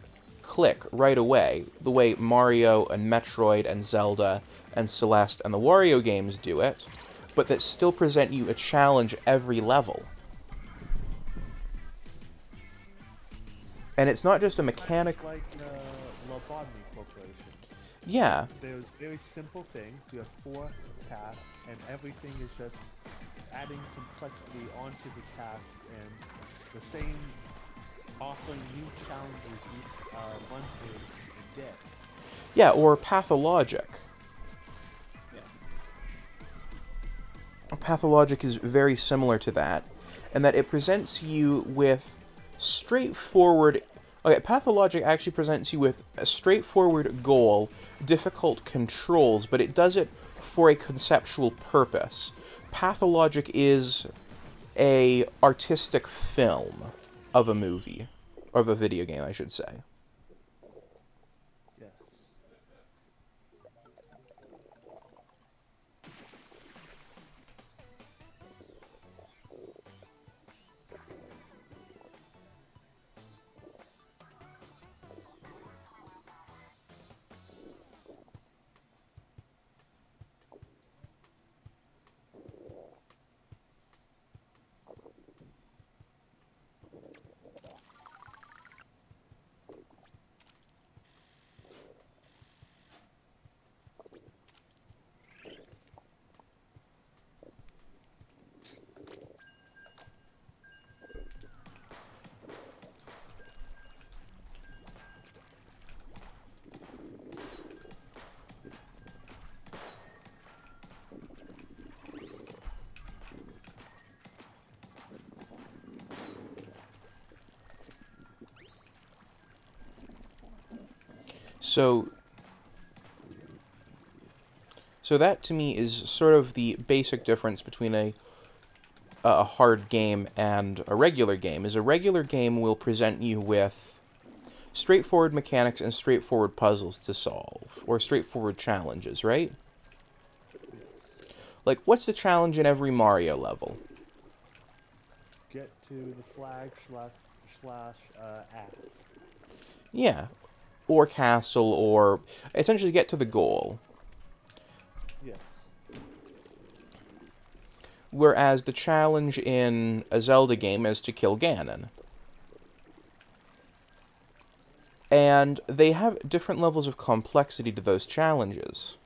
click right away, the way Mario and Metroid and Zelda and Celeste and the Wario games do it, but that still present you a challenge every level. And it's not just a mechanic... Like Lobotomy Corporation. Yeah. There's very simple things. You have 4 tasks, and everything is just adding complexity onto the task, and the same offering new challenges each run through and get. Yeah, or Pathologic. Yeah. Pathologic is very similar to that, in that it presents you with straightforward... Okay, Pathologic actually presents you with a straightforward goal, difficult controls, but it does it for a conceptual purpose. Pathologic is a artistic film of a movie. Of a video game, I should say. Yes. So that to me is sort of the basic difference between a hard game and a regular game. Is a regular game will present you with straightforward mechanics and straightforward puzzles to solve, or straightforward challenges, right? Like, what's the challenge in every Mario level? Get to the flag slash axe. Yeah. Or castle, or essentially get to the goal. Yes. Whereas the challenge in a Zelda game is to kill Ganon. And they have different levels of complexity to those challenges.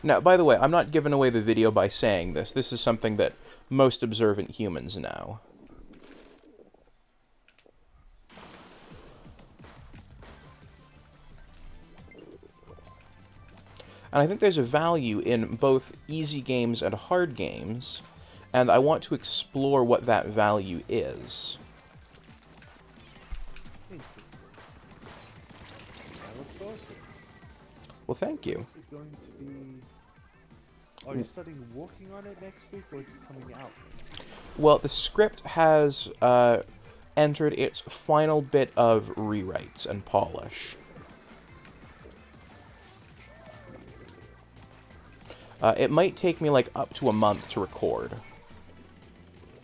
Now, by the way, I'm not giving away the video by saying this. This is something that most observant humans know. And I think there's a value in both easy games and hard games, and I want to explore what that value is. Well, thank you. Is it going to be... Are you studying working on it next week, or is it coming out? Well, the script has entered its final bit of rewrites and polish. It might take me, like, up to a month to record.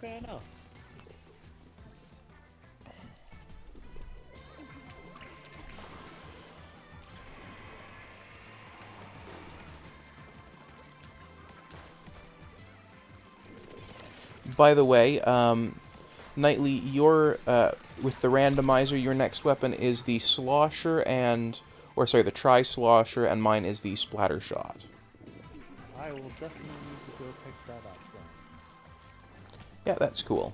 Fair enough. By the way, Knightley, your, with the randomizer, your next weapon is the Slosher and... Or, sorry, the Tri-Slosher, and mine is the Splatter Shot. I will definitely need to go pick that up then. Yeah, that's cool.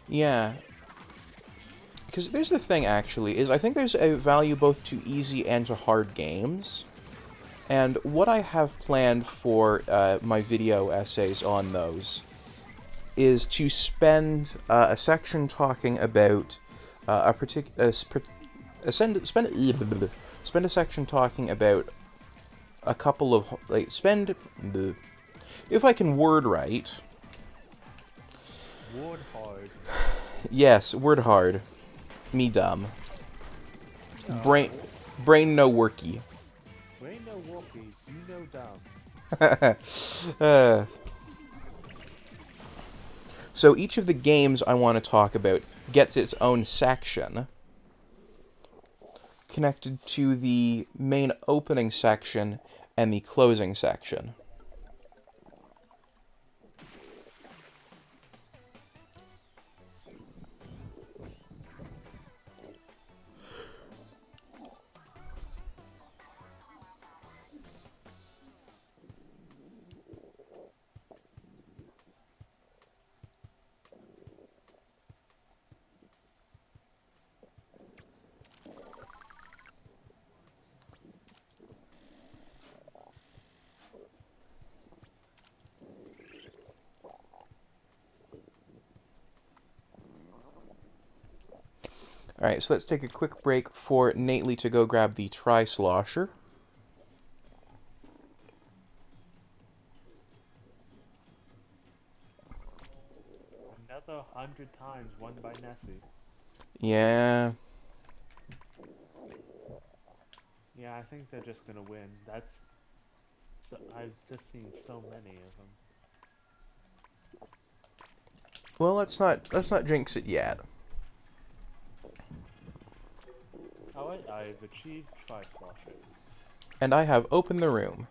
Yeah. Because there's the thing, actually, is I think there's a value both to easy and to hard games. And what I have planned for my video essays on those is to spend a section talking about a particular... spend a section talking about a couple of... Like, if I can word right... Word hard. Yes, word hard. Me dumb. Brain no worky. Brain no walkie, you know dumb. So each of the games I want to talk about gets its own section connected to the main opening section and the closing section. Alright, so let's take a quick break for Nately to go grab the Tri-Slosher. Another 100 times won by Nessie. Yeah. Yeah, I think they're just gonna win. That's... So, I've just seen so many of them. Well, let's not jinx it yet. Oh, I've achieved Tri-Slosher. And I have opened the room.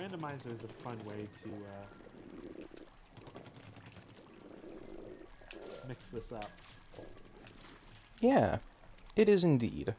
randomizer is a fun way to mix this up. Yeah, it is indeed.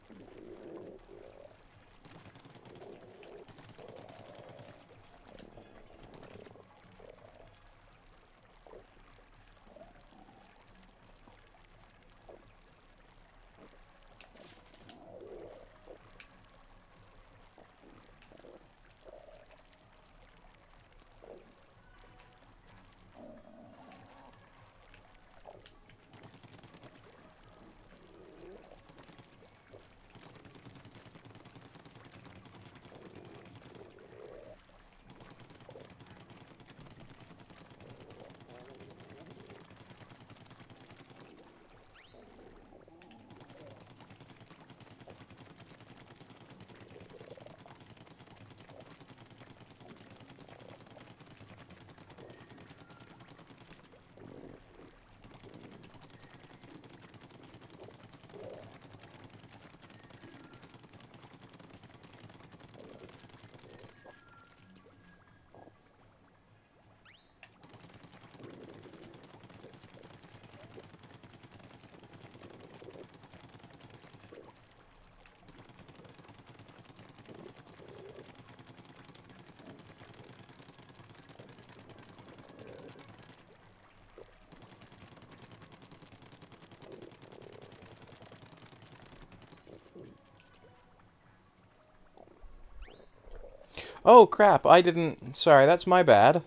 Oh, crap, I didn't... Sorry, that's my bad.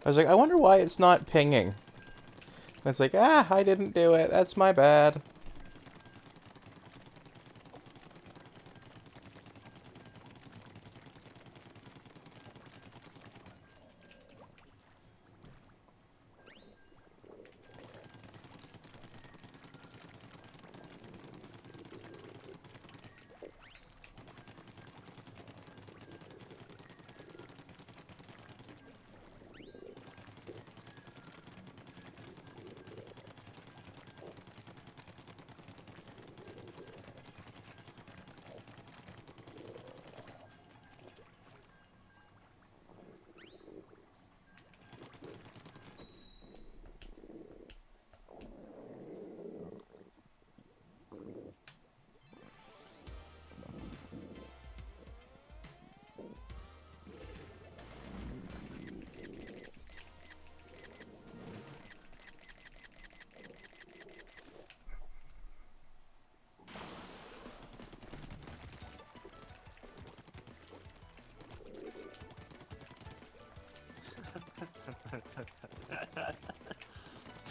I was like, I wonder why it's not pinging. And it's like, ah, I didn't do it. That's my bad.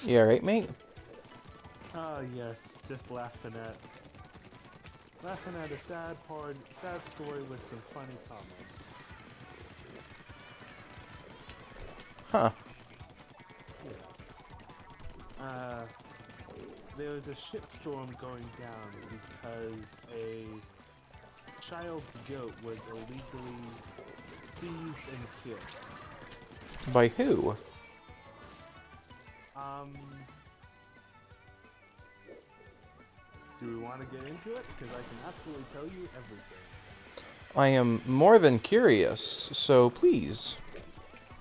You alright, mate? Oh yes, just laughing at a sad story with some funny comments. Huh. Yeah. There was a shitstorm going down because a child's goat was illegally seized and killed. By who? Do we want to get into it? Because I can absolutely tell you everything. I am more than curious, so please.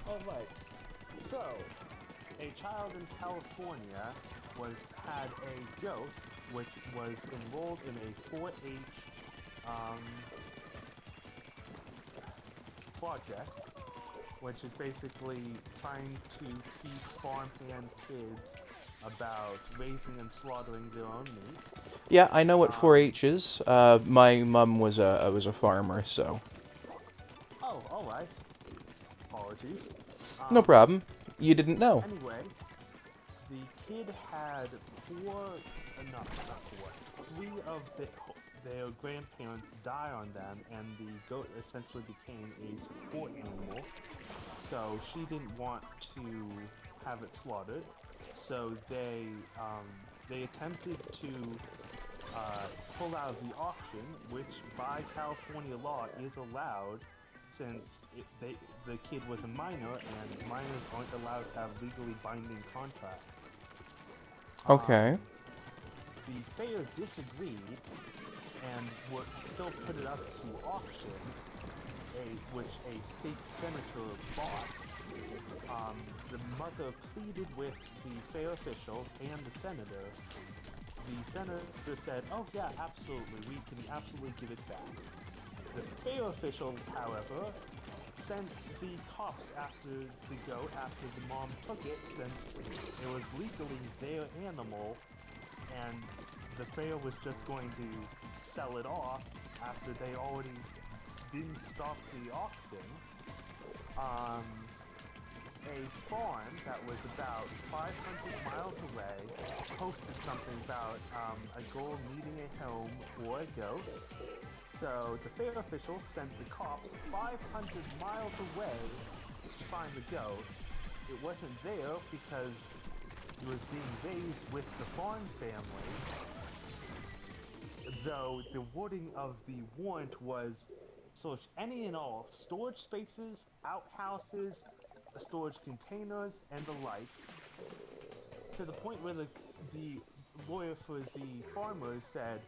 Alright, so, a child in California had a goat which was enrolled in a 4-H project, which is basically trying to teach farmhand kids about raising and slaughtering their own meat. Yeah, I know what 4-H is. My mum was a farmer, so... Oh, alright. Apologies. No problem. You didn't know. Anyway, the kid had three of their grandparents die on them, and the goat essentially became a support animal. So she didn't want to have it slaughtered. So they attempted to pull out of the auction, which by California law is allowed, since the kid was a minor, and minors aren't allowed to have legally binding contracts. Okay. The fair disagreed and would still put it up to auction, which a state senator bought. The mother pleaded with the fair officials and the senator. The senator said, "Oh yeah, absolutely, we can absolutely give it back." The fair officials, however, sent the cops after the goat after the mom took it, since it was legally their animal, and the fair was just going to sell it off after they already didn't stop the auction. A farm that was about 500 miles away posted something about a girl needing a home for a goat. So the fair officials sent the cops 500 miles away to find the goat. It wasn't there because it was being raised with the farm family. Though the wording of the warrant was search any and all storage spaces, outhouses, storage containers, and the like, to the point where the lawyer for the farmers said,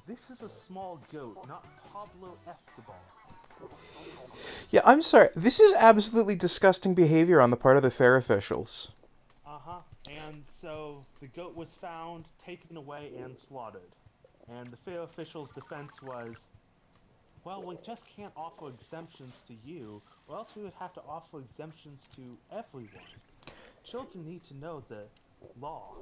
"This is a small goat, not Pablo Escobar." Yeah, I'm sorry. This is absolutely disgusting behavior on the part of the fair officials. And so the goat was found, taken away, and slaughtered. And the fair officials' defense was, "Well, we just can't offer exemptions to you, or else we would have to offer exemptions to everyone. Children need to know the law."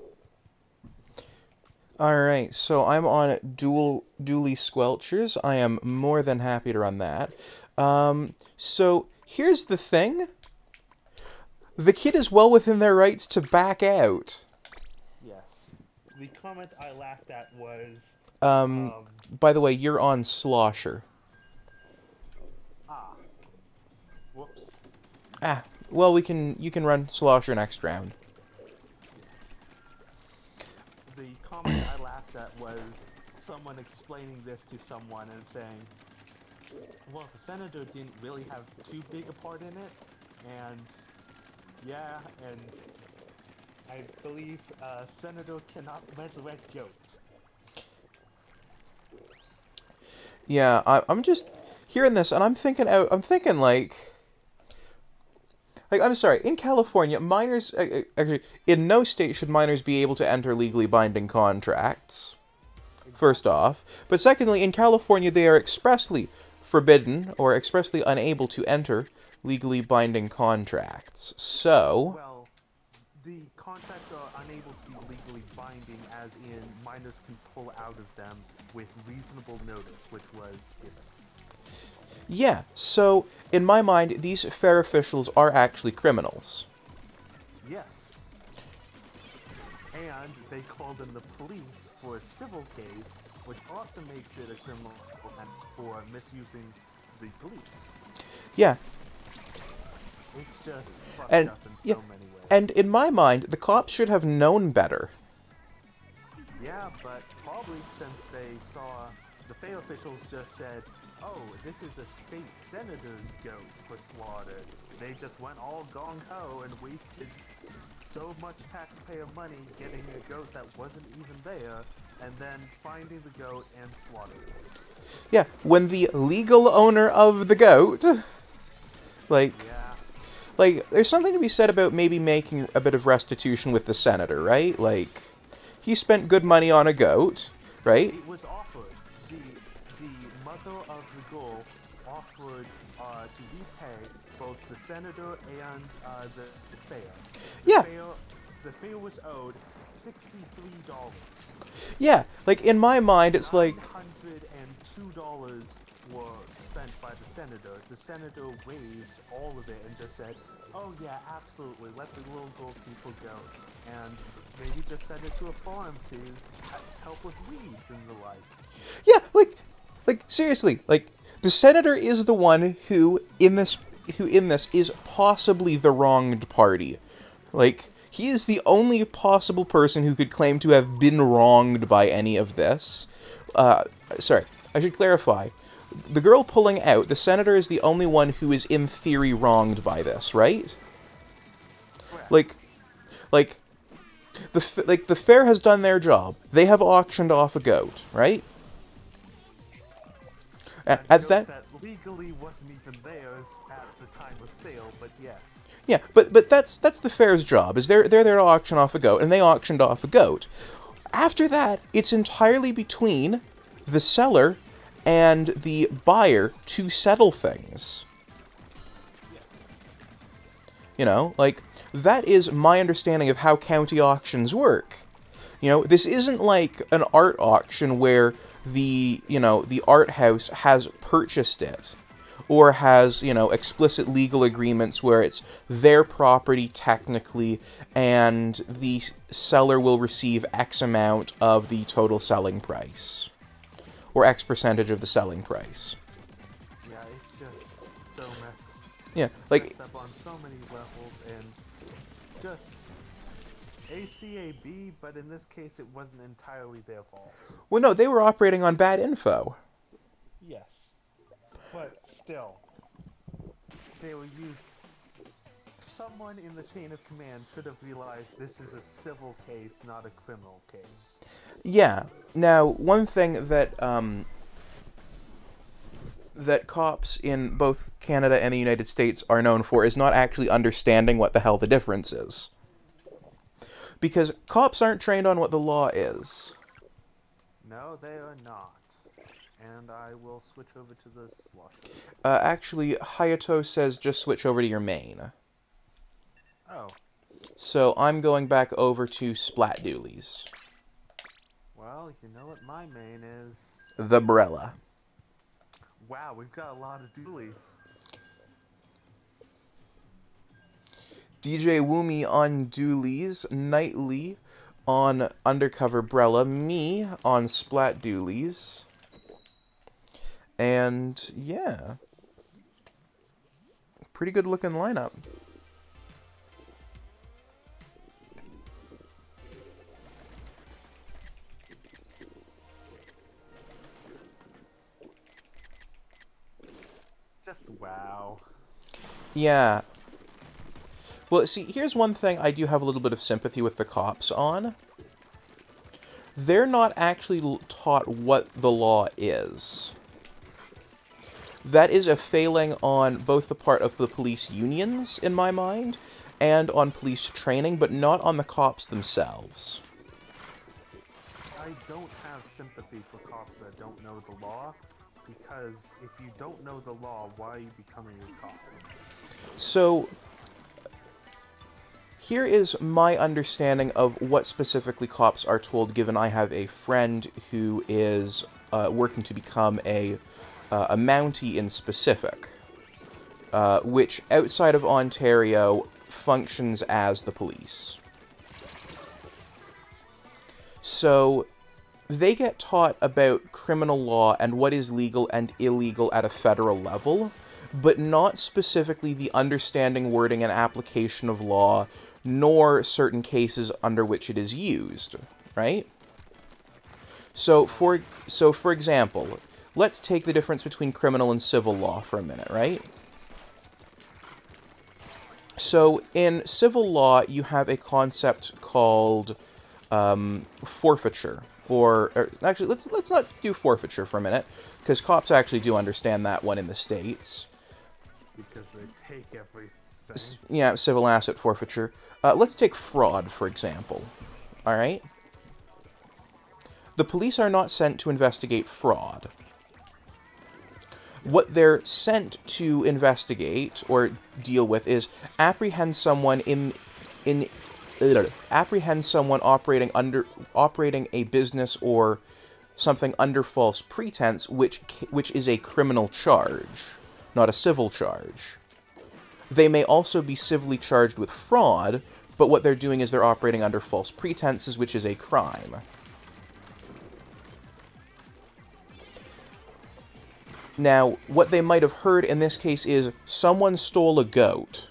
Alright, so I'm on Dually Squelchers. I am more than happy to run that. So, here's the thing. The kid is well within their rights to back out. Yes. The comment I laughed at was... by the way, you're on Slosher. Whoops. Well, you can run Slosher next round. The comment I laughed at was someone explaining this to someone and saying, "Well, the senator didn't really have too big a part in it," and yeah, and I believe senator cannot resurrect goats. Yeah, I'm just hearing this, and I'm thinking I'm sorry, in California, minors, actually, in no state should minors be able to enter legally binding contracts, first off. But secondly, in California, they are expressly forbidden, or expressly unable to enter legally binding contracts. So... Well, the contracts are unable to be legally binding, as in minors can pull out of them with reasonable notice, which was given. Yeah, so, in my mind, these fair officials are actually criminals. Yes. And they called in the police for a civil case, which also makes it a criminal offense for misusing the police. Yeah. It's just fucked And, up in yeah, so many ways. and in my mind, the cops should have known better. Yeah, but probably since they saw the fair officials just said, "Oh, this is a state senator's goat for slaughter," they just went all gung-ho and wasted so much taxpayer money getting a goat that wasn't even there, and then finding the goat and slaughtering it. Yeah, when the legal owner of the goat, like, there's something to be said about maybe making a bit of restitution with the senator, right? Like, he spent good money on a goat, right? It was offered. The mother of the girl offered to repay both the senator and the fair. The fair was owed $63. Yeah, like, in my mind, it's like... $902 were spent by the senator. The senator waived all of it and just said, "Oh yeah, absolutely, let the little girl keep her goat," and maybe just send it to a farm to help with weeds and the like. Yeah, like, seriously, like, the senator is the one who in this is possibly the wronged party. Like, he is the only possible person who could claim to have been wronged by any of this. Sorry, I should clarify. The girl pulling out, the senator is the only one who is in theory wronged by this, right? Correct. Like, the fair has done their job. They have auctioned off a goat, right? That At goat that, that legally wasn't even theirs at the time of sale, but yes. yeah, but that's the fair's job. Is they're there to auction off a goat, and they auctioned off a goat. After that, it's entirely between the seller and the buyer to settle things. You know, like, that is my understanding of how county auctions work. You know, this isn't like an art auction where the art house has purchased it, or has, explicit legal agreements where it's their property technically, and the seller will receive X amount of the total selling price, or X percentage of the selling price. Yeah, it's just so messed Yeah, like, up on so many levels, and just ACAB, but in this case it wasn't entirely their fault. well, no, they were operating on bad info. Yes. But still, they were used. Someone in the chain of command should have realized this is a civil case, not a criminal case. Yeah. Now, one thing that that cops in both Canada and the United States are known for is not actually understanding what the hell the difference is. Because cops aren't trained on what the law is. No, they are not. And I will switch over to the slush. Actually, Hayato says just switch over to your main. Oh. So I'm going back over to Splat Doolies. Well, you know what my main is. The Brella. Wow, we've got a lot of dualies. DJ Woomy on Doolies, Nightly on Undercover Brella, me on Splat Doolies, and yeah, pretty good looking lineup. Just wow. Yeah. Well, see, here's one thing I do have a little bit of sympathy with the cops on. They're not actually taught what the law is. That is a failing on both the part of the police unions, in my mind, and on police training, but not on the cops themselves. I don't have sympathy for cops that don't know the law, because if you don't know the law, why are you becoming a cop? So, here is my understanding of what specifically cops are told, given I have a friend who is working to become a Mountie in specific, which outside of Ontario functions as the police. So, they get taught about criminal law and what is legal and illegal at a federal level, but not specifically the understanding, wording, and application of law, nor certain cases under which it is used, right? So for example, let's take the difference between criminal and civil law for a minute, right? So in civil law, you have a concept called forfeiture, or actually, let's not do forfeiture for a minute, because cops actually do understand that one in the States. Because they take everything. Yeah, civil asset forfeiture. Let's take fraud, for example. Alright? The police are not sent to investigate fraud. What they're sent to investigate or deal with is apprehend someone apprehend someone operating a business or something under false pretense, which is a criminal charge, not a civil charge. They may also be civilly charged with fraud, but what they're doing is they're operating under false pretenses, which is a crime. Now, what they might have heard in this case is, someone stole a goat.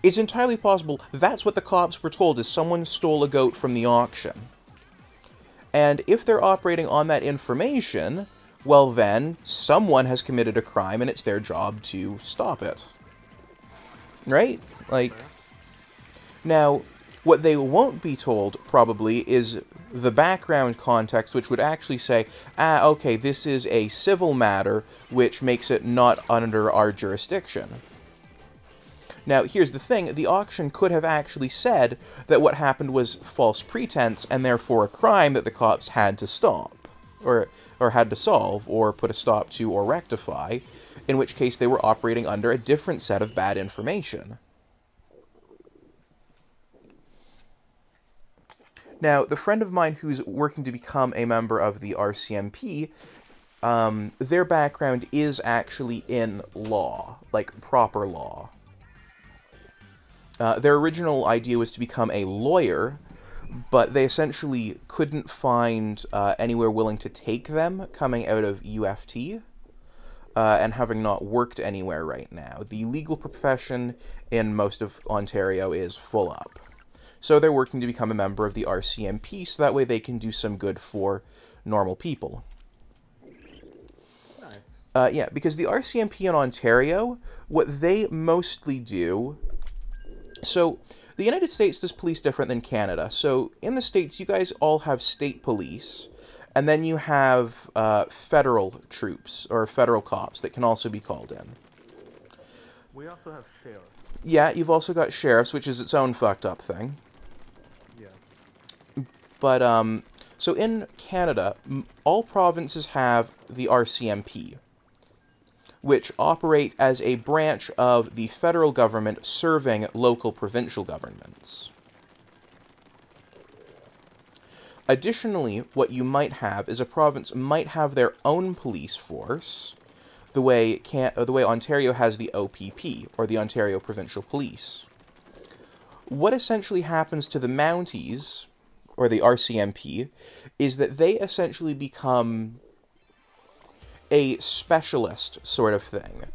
It's entirely possible that's what the cops were told, is someone stole a goat from the auction. And if they're operating on that information, well then, someone has committed a crime and it's their job to stop it. Right? Like, now, what they won't be told, probably, is the background context, which would actually say, ah, okay, this is a civil matter, which makes it not under our jurisdiction. Now, here's the thing, the auction could have actually said that what happened was false pretense, and therefore a crime that the cops had to stop, or had to solve, or put a stop to, or rectify, in which case they were operating under a different set of bad information. Now, the friend of mine who's working to become a member of the RCMP, their background is actually in law, like proper law. Their original idea was to become a lawyer, but they essentially couldn't find anywhere willing to take them coming out of UFT, and having not worked anywhere right now. The legal profession in most of Ontario is full up. So they're working to become a member of the RCMP, so that way they can do some good for normal people. Nice. Yeah, because the RCMP in Ontario, what they mostly do... So, the United States does police different than Canada. So, in the States, you guys all have state police, and then you have federal troops, or federal cops, that can also be called in. We also have sheriffs. Yeah, you've also got sheriffs, which is its own fucked up thing. Yeah. But, so in Canada, all provinces have the RCMP, which operate as a branch of the federal government serving local provincial governments. Additionally, what you might have is a province might have their own police force, the way Ontario has the OPP, or the Ontario Provincial Police. What essentially happens to the Mounties, or the RCMP, is that they essentially become a specialist sort of thing.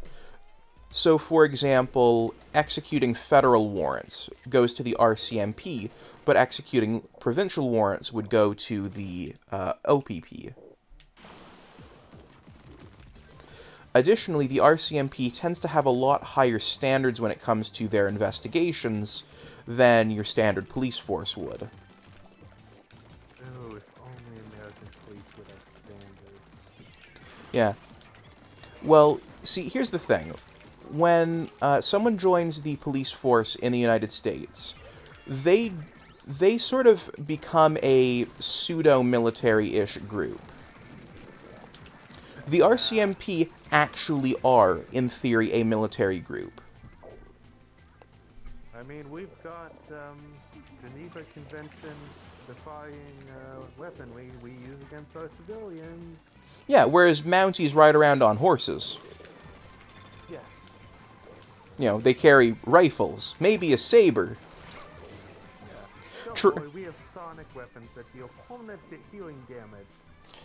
So, for example, executing federal warrants goes to the RCMP, but executing provincial warrants would go to the OPP. Additionally, the RCMP tends to have a lot higher standards when it comes to their investigations than your standard police force would. Yeah. Well, see, here's the thing. When someone joins the police force in the United States, they sort of become a pseudo-military-ish group. The RCMP actually are, in theory, a military group. I mean, we've got Geneva Convention defying weaponry we use against our civilians. Yeah, whereas Mounties ride around on horses. Yes. You know, they carry rifles, maybe a saber. Yeah. Don't worry, we have sonic weapons that deal permanent healing damage.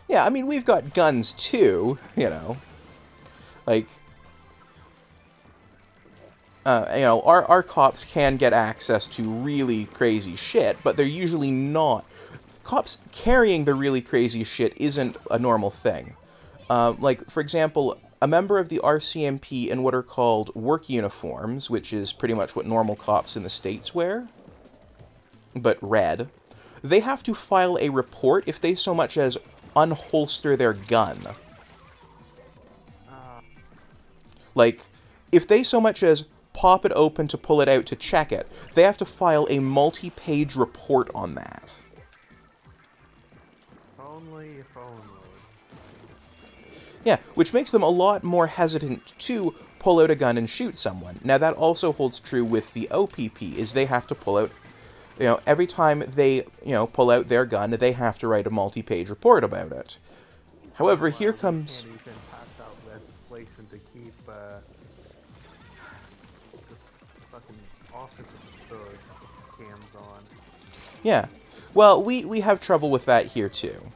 Yeah, I mean, we've got guns too, you know. Like, you know, our cops can get access to really crazy shit, but they're usually not. Cops carrying the really crazy shit isn't a normal thing. Like, for example, a member of the RCMP in what are called work uniforms, which is pretty much what normal cops in the States wear, but red, they have to file a report if they so much as unholster their gun. Like, if they so much as pop it open to pull it out to check it, they have to file a multi-page report on that. If only. Yeah, which makes them a lot more hesitant to pull out a gun and shoot someone. Now, that also holds true with the OPP, is they have to pull out, you know, every time they, you know, pull out their gun, they have to write a multi-page report about it. However, here comes... Can't even pass out legislation to keep fucking officer cams on. Yeah. Well, we have trouble with that here, too.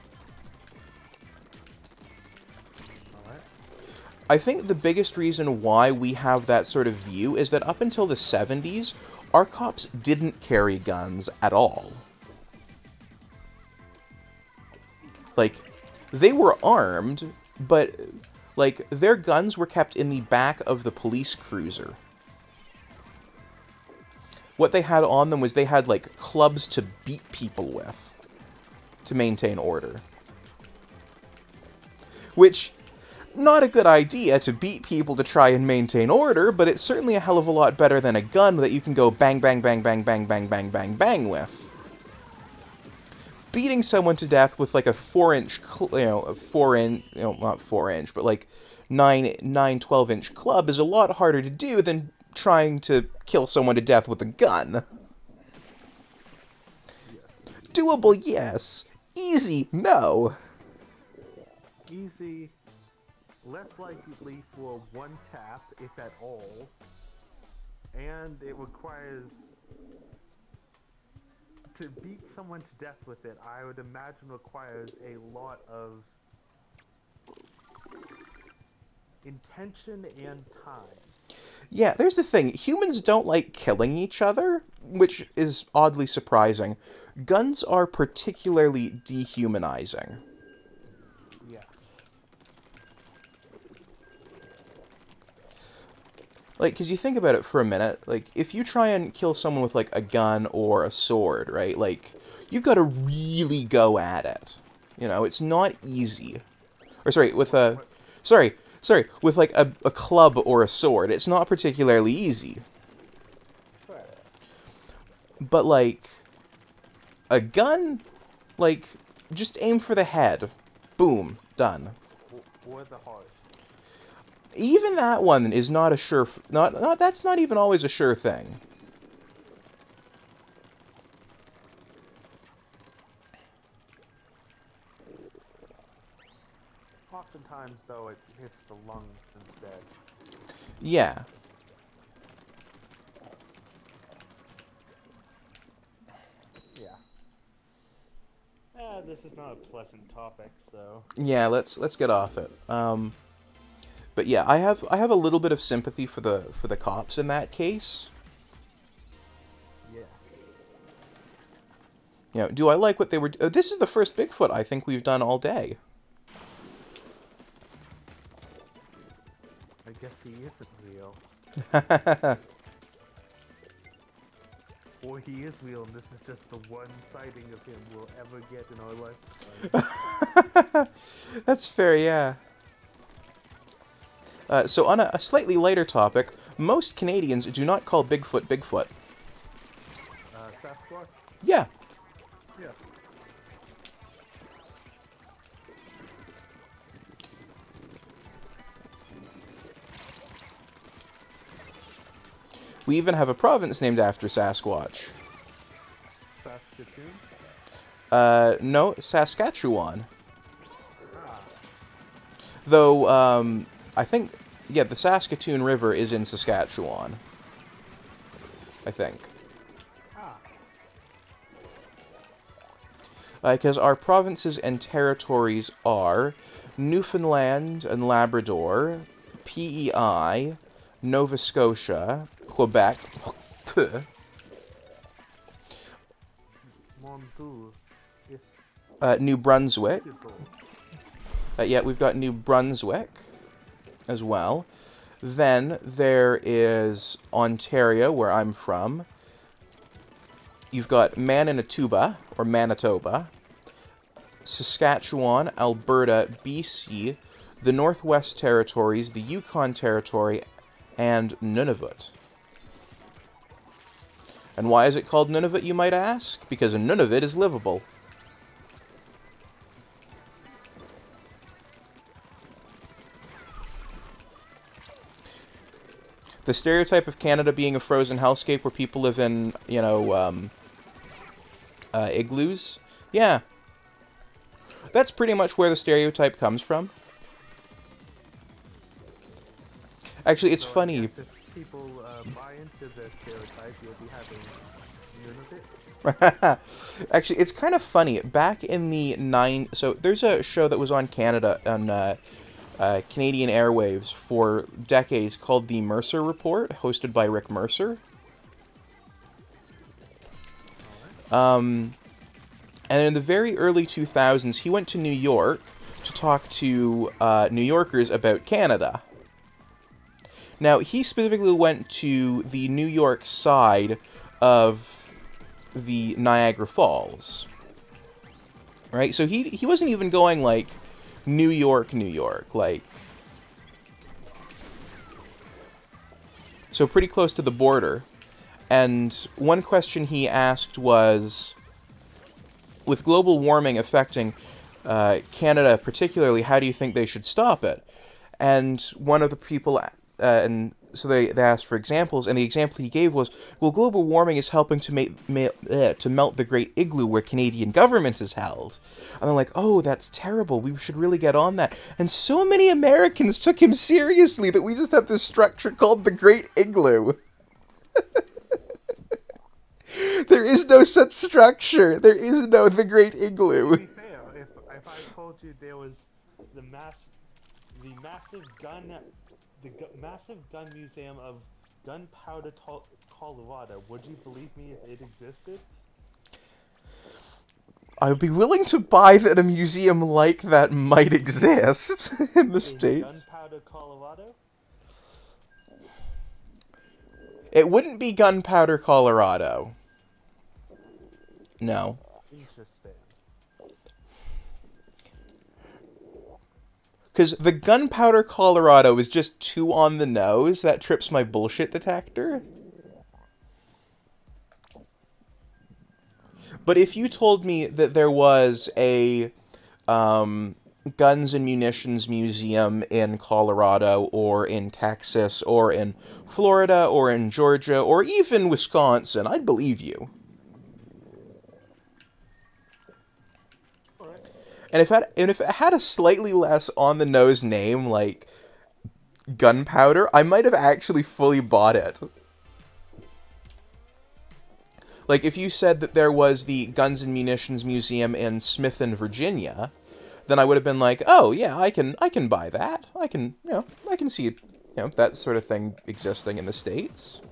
I think the biggest reason why we have that sort of view is that up until the 70s, our cops didn't carry guns at all. Like, they were armed, but, like, their guns were kept in the back of the police cruiser. What they had on them was they had, like, clubs to beat people with. to maintain order. Which, not a good idea to beat people to try and maintain order, but it's certainly a hell of a lot better than a gun that you can go bang, bang, bang, bang, bang, bang, bang, bang, bang with. Beating someone to death with like a 4-inch, not 4-inch, but like 12-inch club is a lot harder to do than trying to kill someone to death with a gun. Doable, yes. Easy, no. Easy, less likely for one tap, if at all, and it requires... To beat someone to death with it, I would imagine requires a lot of intention and time. Yeah, there's the thing. Humans don't like killing each other, which is oddly surprising. Guns are particularly dehumanizing. Yeah. Like, because you think about it for a minute, like, if you try and kill someone with, like, a gun or a sword, right, like, you've got to really go at it. You know, it's not easy. Or, sorry, with a... Sorry, with, like, a club or a sword, it's not particularly easy. But, like, a gun, like, just aim for the head. Boom. Done. Or the heart. Even that one is not a sure... that's not even always a sure thing. Oftentimes, though, it hits the lungs instead. Yeah. Yeah. This is not a pleasant topic, so... Yeah, let's get off it. But yeah, I have a little bit of sympathy for the cops in that case. Yeah. You know, do I like what they were... this is the first Bigfoot I think we've done all day. I guess he isn't real. Or he is real, and this is just the one sighting of him we'll ever get in our lifetime. That's fair, yeah. So on a slightly lighter topic, most Canadians do not call Bigfoot Bigfoot. Sasquatch? Yeah. Yeah. We even have a province named after Sasquatch. Saskatoon? No, Saskatchewan. Though, I think, yeah, the Saskatoon River is in Saskatchewan. I think. Because our provinces and territories are Newfoundland and Labrador, PEI, Nova Scotia, Quebec, New Brunswick. Yeah, we've got New Brunswick as well. Then there is Ontario, where I'm from. You've got Manitoba, or Manitoba, Saskatchewan, Alberta, BC, the Northwest Territories, the Yukon Territory, and Nunavut. And why is it called Nunavut, you might ask? Because Nunavut is livable. The stereotype of Canada being a frozen hellscape where people live in, you know, igloos. Yeah. That's pretty much where the stereotype comes from. Actually, it's funny. If people buy into the stereotype, you'll be having Nunavut. Actually, it's kind of funny. Back in the so there's a show that was on Canada, on Canadian airwaves for decades called The Mercer Report, hosted by Rick Mercer. And in the very early 2000s, he went to New York to talk to New Yorkers about Canada. Now, he specifically went to the New York side of the Niagara Falls. right? So he wasn't even going, like, New York, New York, like... So pretty close to the border. And one question he asked was, with global warming affecting Canada particularly, how do you think they should stop it? And one of the people, and so they asked for examples, and the example he gave was, well, global warming is helping to to melt the Great Igloo where Canadian government is held. And they're like, oh, that's terrible. We should really get on that. And so many Americans took him seriously that we just have this structure called the Great Igloo. There is no such structure. There is no the Great Igloo. To be fair, if I told you there was the massive gun museum of Gunpowder, Colorado, would you believe me if it existed? I would be willing to buy that a museum like that might exist in the States. Gunpowder, Colorado? It wouldn't be Gunpowder, Colorado. No. Interesting. Because the Gunpowder, Colorado is just too on the nose. That trips my bullshit detector. But if you told me that there was a guns and munitions museum in Colorado or in Texas or in Florida or in Georgia or even Wisconsin, I'd believe you. And if it had a slightly less on-the-nose name, like Gunpowder, I might have actually fully bought it. Like, if you said that there was the Guns and Munitions Museum in Smithton, Virginia, then I would have been like, oh, yeah, I can buy that. I can see, that sort of thing existing in the States.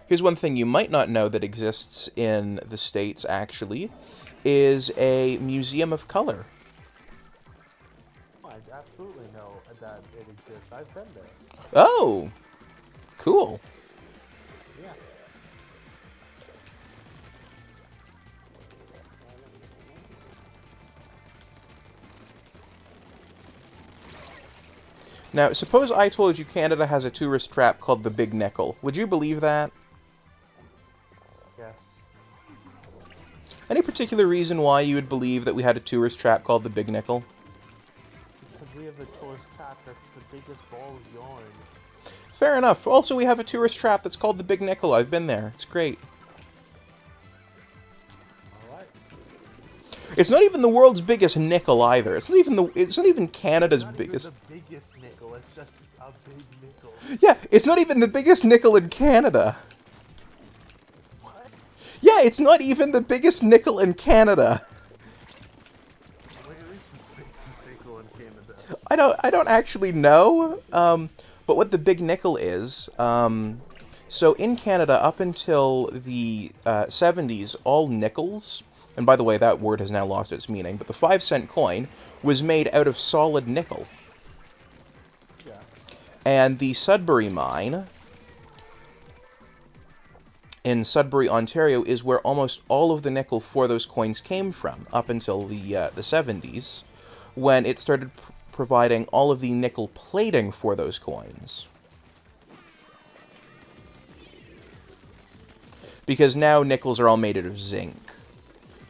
Here's one thing you might not know that exists in the States, actually, is a museum of color. I absolutely know that it exists. I've been there. Oh, cool. Yeah. Now, suppose I told you Canada has a tourist trap called the Big Nickel. Would you believe that? Yes. Any particular reason why you would believe that we had a tourist trap called the Big Nickel? Because we have a tourist trap that's the biggest ball of yarn. Fair enough. Also, we have a tourist trap that's called the Big Nickel. I've been there. It's great. Alright. It's not even the world's biggest nickel either. It's not even Canada's biggest. It's not even the biggest nickel. It's just a big nickel. Yeah, it's not even the biggest nickel in Canada. What? Yeah, it's not even the biggest nickel in Canada. Where is the biggest nickel in Canada? I don't actually know. But what the Big Nickel is, so in Canada up until the 70s, all nickels, and by the way, that word has now lost its meaning, but the 5-cent coin was made out of solid nickel. Yeah. And the Sudbury mine in Sudbury, Ontario, is where almost all of the nickel for those coins came from, up until the 70s, when it started providing all of the nickel plating for those coins. Because now nickels are all made out of zinc,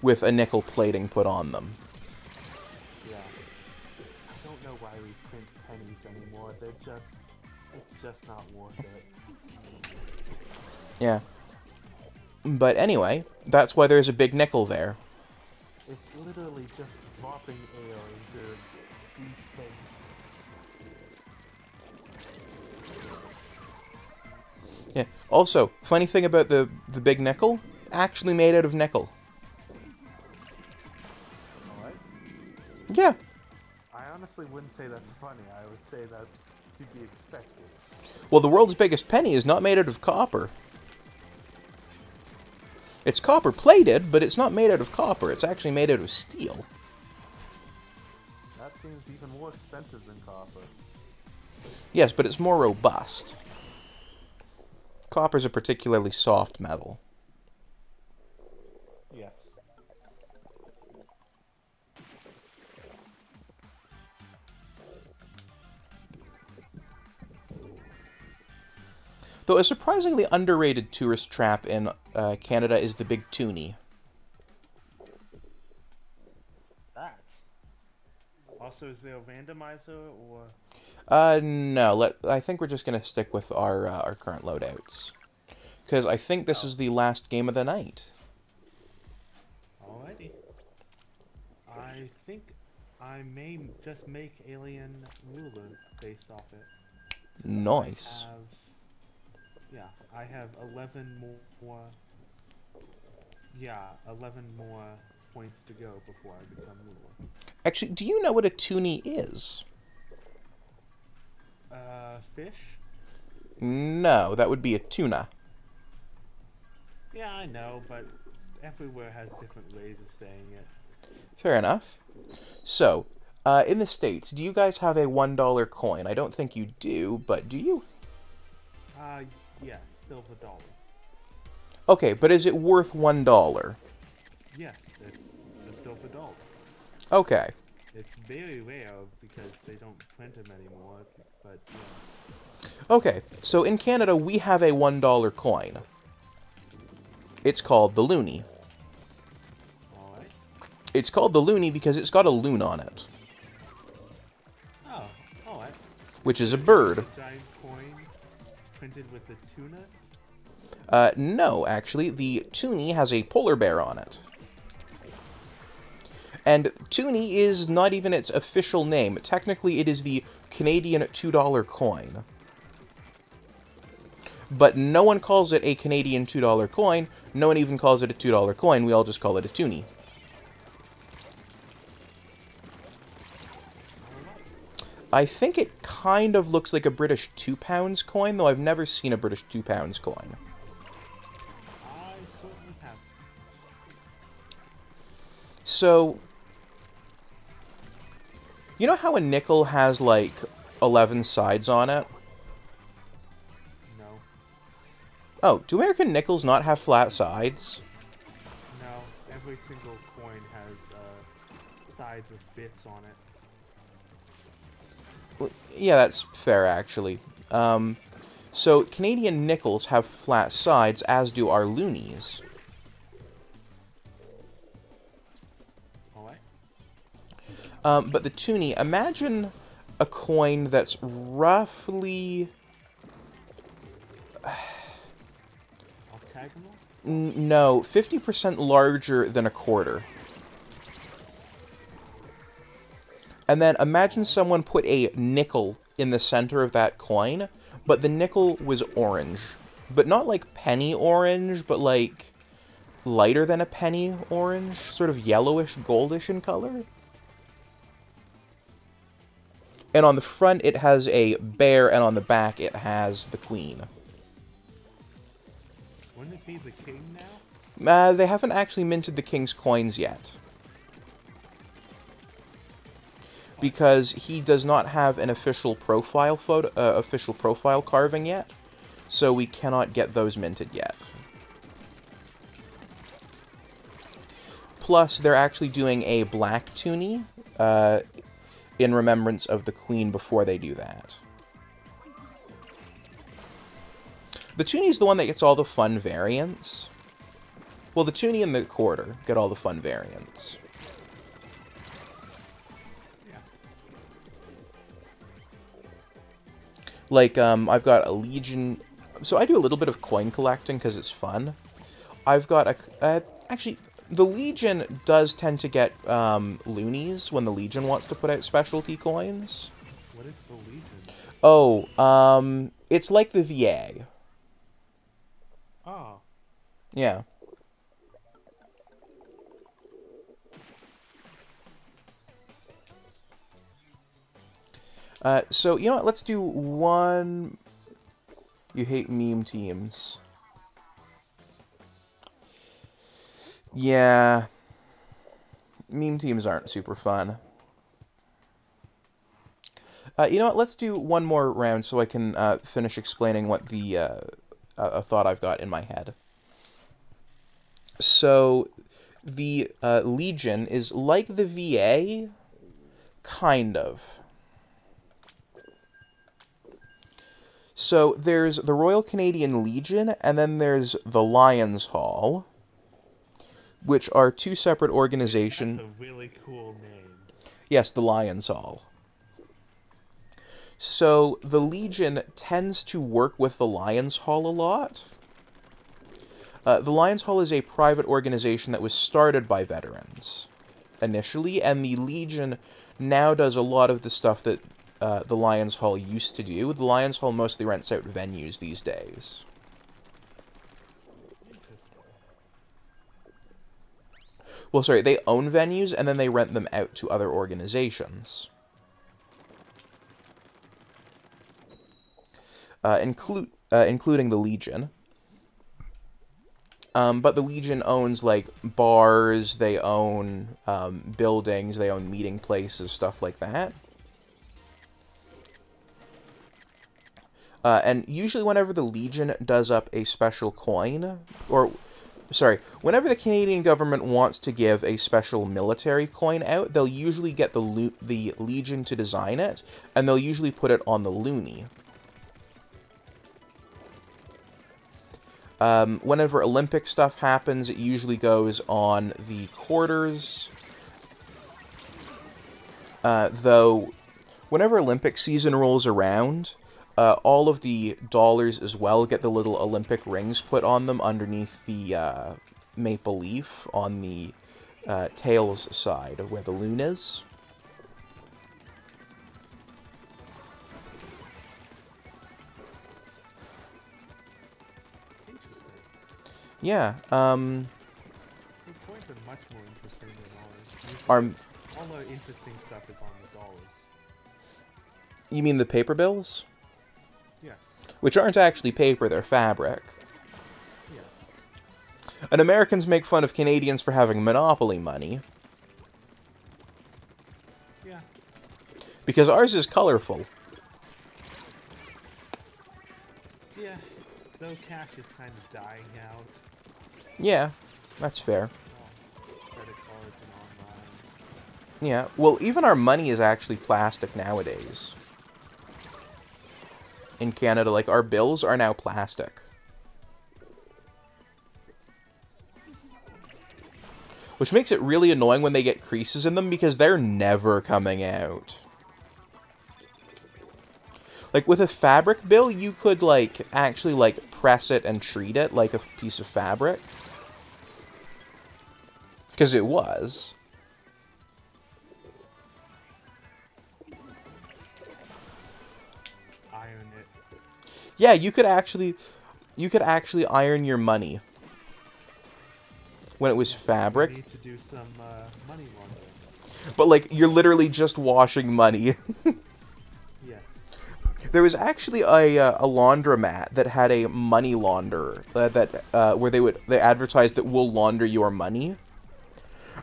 with a nickel plating put on them. Yeah. I don't know why we print pennies anymore. It's just not worth it. Yeah. But anyway, that's why there's a big nickel there. It's literally just dropping air into these things. Yeah. Also, funny thing about the big nickel, actually made out of nickel. Alright? Yeah. I honestly wouldn't say that's funny. I would say that's to be expected. Well, the world's biggest penny is not made out of copper. It's copper-plated, but it's not made out of copper. It's actually made out of steel. That seems even more expensive than copper. Yes, but it's more robust. Copper's a particularly soft metal. Yes. Though a surprisingly underrated tourist trap in Canada is the Big Toonie. That. Also, is there a randomizer or? No. I think we're just gonna stick with our current loadouts, because I think this is the last game of the night. Alrighty. I think I may just make Alien Ruler based off it. Nice. I have 11 more. Yeah, 11 more points to go before I become ruler. Actually, do you know what a toonie is? Fish? No, that would be a tuna. Yeah, I know, but everywhere has different ways of saying it. Fair enough. So, in the States, do you guys have a $1 coin? I don't think you do, but do you? Yeah, silver dollar. Okay, but is it worth $1? Yes, it's a silver dollar. Okay. It's very rare because they don't print them anymore, but yeah. Okay, so in Canada, we have a $1 coin. It's called the loonie. Alright. It's called the loonie because it's got a loon on it, Oh, alright. which is a bird. A giant coin printed with a tuna? No, actually, the toonie has a polar bear on it. And toonie is not even its official name. Technically, it is the Canadian $2 coin. But no one calls it a Canadian $2 coin. No one even calls it a $2 coin. We all just call it a toonie. I think it kind of looks like a British £2 coin, though I've never seen a British £2 coin. I certainly have. So, you know how a nickel has, like, 11 sides on it? No. Oh, do American nickels not have flat sides? No, every single coin has sides with bits on it. Well, yeah, that's fair, actually. So, Canadian nickels have flat sides, as do our loonies. Alright. But the toonie, imagine a coin that's roughly... Octagonal? No, 50% larger than a quarter. And then imagine someone put a nickel in the center of that coin, but the nickel was orange. But not like penny orange, but like lighter than a penny orange, sort of yellowish, goldish in color. And on the front it has a bear, and on the back it has the queen. Wouldn't it be the king now? They haven't actually minted the king's coins yet, because he does not have an official profile photo, official profile carving yet, so we cannot get those minted yet. Plus, they're actually doing a black toonie in remembrance of the queen before they do that. The toonie's the one that gets all the fun variants. Well, the toonie and the quarter get all the fun variants. Like, I've got a Legion... So I do a little bit of coin collecting because it's fun. I've got a... actually, the Legion does tend to get loonies when the Legion wants to put out specialty coins. What is the Legion? Oh, it's like the VA. Oh. Yeah. So, you know what, let's do one... You hate meme teams. Yeah, meme teams aren't super fun. You know what? Let's do one more round so I can finish explaining what the a thought I've got in my head. So, the Legion is like the VA, kind of. So there's the Royal Canadian Legion, and then there's the Lions Hall, which are two separate organizations. That's a really cool name. Yes, the Lions Hall. So the Legion tends to work with the Lions Hall a lot. The Lions Hall is a private organization that was started by veterans initially, and the Legion now does a lot of the stuff that the Lions Hall used to do. The Lions Hall mostly rents out venues these days. Well, sorry, they own venues, and then they rent them out to other organizations. Including the Legion. But the Legion owns, like, bars, they own buildings, they own meeting places, stuff like that. And usually whenever the Legion does up a special coin, or, sorry, whenever the Canadian government wants to give a special military coin out, they'll usually get the Legion to design it, and they'll usually put it on the loonie. Whenever Olympic stuff happens, it usually goes on the quarters. Though, whenever Olympic season rolls around, all of the dollars as well get the little Olympic rings put on them underneath the maple leaf on the tails side, where the loon is. Yeah, Your coins are much more interesting than ours. All the interesting stuff is on the dollars. You mean the paper bills? Yes. Which aren't actually paper, they're fabric. Yeah. And Americans make fun of Canadians for having monopoly money. Yeah. Because ours is colorful. Yeah. Though cash is kind of dying out. Yeah, that's fair. Credit cards and online. Yeah, well, even our money is actually plastic nowadays. In Canada, like, our bills are now plastic. Which makes it really annoying when they get creases in them, because they're never coming out. Like, with a fabric bill, you could, like, actually, like, press it and treat it like a piece of fabric. Because it was. Iron it. Yeah, you could actually iron your money. When it was fabric. We need to do some money laundering. But, like, you're literally just washing money. Yeah. There was actually a laundromat that had a money launderer where they advertised that we'll launder your money,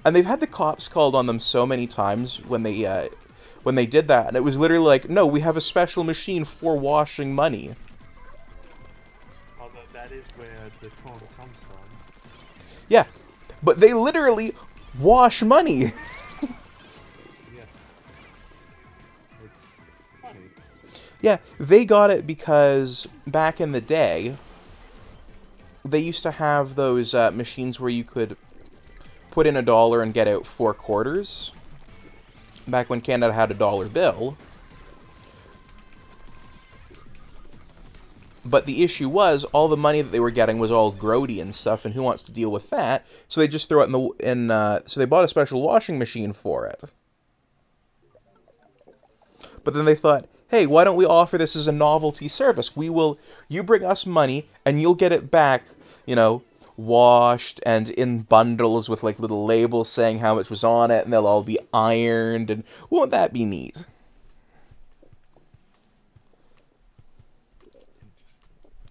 and they've had the cops called on them so many times when they did that, and it was literally like, no, we have a special machine for washing money. Although that is where the tone comes from. Yeah, but they literally wash money. Yeah. It's funny. Yeah, they got it because back in the day, they used to have those machines where you could put in $1 and get out 4 quarters. Back when Canada had a dollar bill. But the issue was, all the money that they were getting was all grody and stuff, and who wants to deal with that? So they just throw it so they bought a special washing machine for it. But then they thought, hey, why don't we offer this as a novelty service? You bring us money, and you'll get it back, you know, washed and in bundles with, like, little labels saying how much was on it, and they'll all be ironed, and won't that be neat?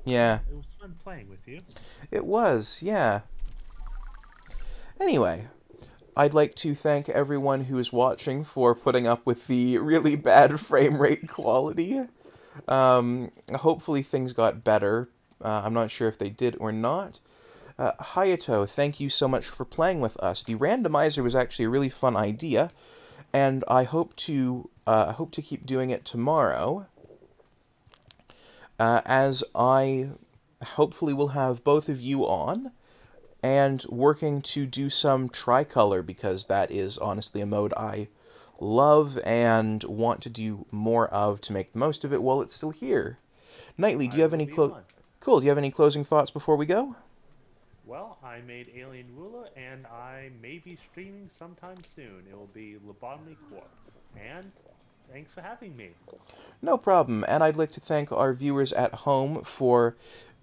Yeah. It was fun playing with you. It was, yeah. Anyway, I'd like to thank everyone who is watching for putting up with the really bad frame rate quality. Hopefully things got better. I'm not sure if they did or not. Hayato, thank you so much for playing with us. The randomizer was actually a really fun idea, and I hope to keep doing it tomorrow, as I hopefully will have both of you on and working to do some tricolor, because that is honestly a mode I love and want to do more of to make the most of it while it's still here. Knightley, do you I have will any be on. cool? Do you have any closing thoughts before we go? Well, I made Alien Ruler, and I may be streaming sometime soon. It will be Lobotomy Corp. And thanks for having me. No problem. And I'd like to thank our viewers at home for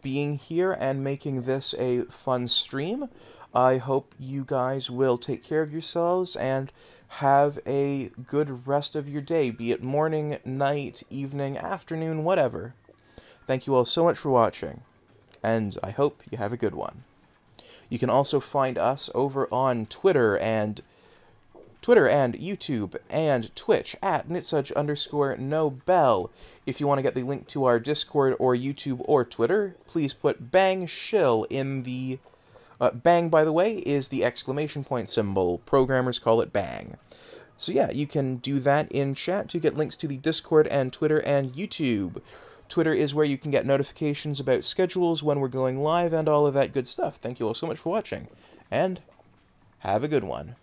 being here and making this a fun stream. I hope you guys will take care of yourselves and have a good rest of your day, be it morning, night, evening, afternoon, whatever. Thank you all so much for watching, and I hope you have a good one. You can also find us over on Twitter and YouTube and Twitch at @nitsuj_nobel. If you want to get the link to our Discord or YouTube or Twitter, please put bang shill in the... bang, by the way, is the exclamation point symbol. Programmers call it bang. So yeah, you can do that in chat to get links to the Discord and Twitter and YouTube. Twitter is where you can get notifications about schedules, when we're going live, and all of that good stuff. Thank you all so much for watching, and have a good one.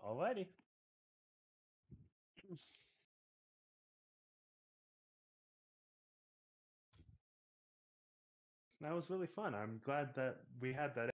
Alrighty. That was really fun. I'm glad that we had that